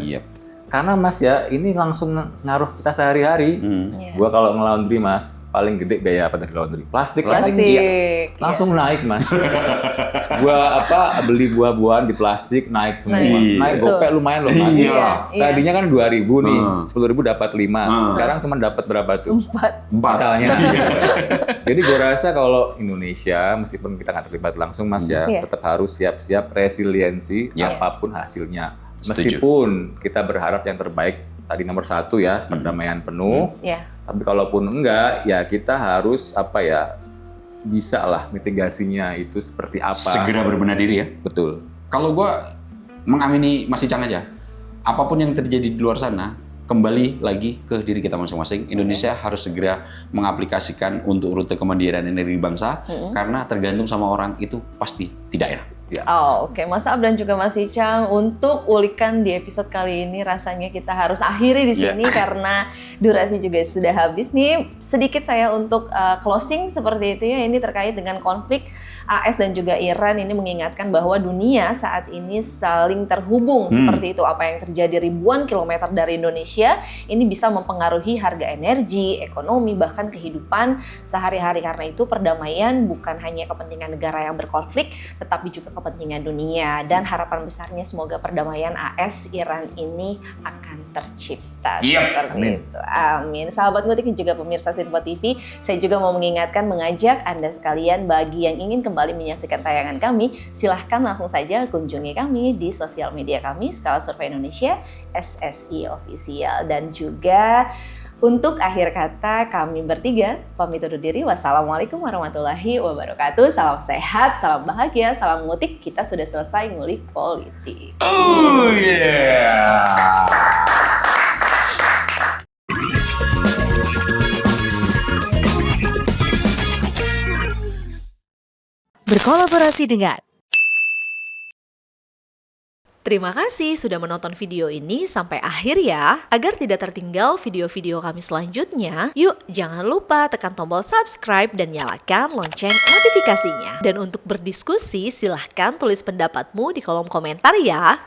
[SPEAKER 3] Karena Mas ya, ini langsung ngaruh kita sehari-hari.
[SPEAKER 2] Iya.
[SPEAKER 3] Gua kalau nge-laundry Mas, paling gede biaya apa dari laundry? Plastik.
[SPEAKER 2] Plastik.
[SPEAKER 3] Iya. Langsung naik Mas. Gua beli buah-buahan di plastik naik semua. Naik
[SPEAKER 2] Betul.
[SPEAKER 3] gopek lumayan loh Mas.
[SPEAKER 1] Iya.
[SPEAKER 3] Tadinya kan 2.000 nih, 10.000 dapat 5. Sekarang cuma dapat berapa tuh?
[SPEAKER 2] 4.
[SPEAKER 3] Misalnya. Jadi gue rasa kalau Indonesia, meskipun kita nggak terlibat langsung Mas ya,
[SPEAKER 2] Iya.
[SPEAKER 3] tetap harus siap-siap resiliensi
[SPEAKER 1] Iya.
[SPEAKER 3] apapun hasilnya.
[SPEAKER 1] Setuju.
[SPEAKER 3] Meskipun kita berharap yang terbaik, tadi nomor 1 ya, perdamaian penuh.
[SPEAKER 2] Iya.
[SPEAKER 3] Tapi kalaupun enggak, ya kita harus bisa lah mitigasinya itu seperti apa.
[SPEAKER 1] Segera berbenah diri ya.
[SPEAKER 3] Betul.
[SPEAKER 1] Kalau gue mengamini Mas Icang aja, apapun yang terjadi di luar sana, kembali lagi ke diri kita masing-masing. Indonesia harus segera mengaplikasikan untuk rute kemandirian energi bangsa, karena tergantung sama orang itu pasti tidak enak.
[SPEAKER 3] Ya.
[SPEAKER 2] Oh, oke. Mas Ab dan juga Mas Icang, untuk ulikan di episode kali ini rasanya kita harus akhiri di sini karena durasi juga sudah habis nih. Sedikit saya untuk closing seperti itu ya, ini terkait dengan konflik AS dan juga Iran ini mengingatkan bahwa dunia saat ini saling terhubung seperti itu. Apa yang terjadi ribuan kilometer dari Indonesia ini bisa mempengaruhi harga energi, ekonomi, bahkan kehidupan sehari-hari. Karena itu perdamaian bukan hanya kepentingan negara yang berkonflik, tetapi juga kepentingan dunia. Dan harapan besarnya semoga perdamaian AS Iran ini akan tercipta. Seperti
[SPEAKER 3] Amin.
[SPEAKER 2] itu. Amin. Sahabat Ngutik dan juga pemirsa Sinpo TV, saya juga mau mengingatkan, mengajak Anda sekalian bagi yang ingin kembali menyaksikan tayangan kami, silahkan langsung saja kunjungi kami di sosial media kami, Skala Survei Indonesia, SSI Official. Dan juga untuk akhir kata, kami bertiga pamit undur diri. Wassalamualaikum warahmatullahi wabarakatuh. Salam sehat, salam bahagia, salam ngutik. Kita sudah selesai ngulik politik.
[SPEAKER 1] Oh yeah.
[SPEAKER 4] Berkolaborasi dengan. Terima kasih sudah menonton video ini sampai akhir ya. Agar tidak tertinggal video-video kami selanjutnya, yuk jangan lupa tekan tombol subscribe dan nyalakan lonceng notifikasinya. Dan untuk berdiskusi, silahkan tulis pendapatmu di kolom komentar ya.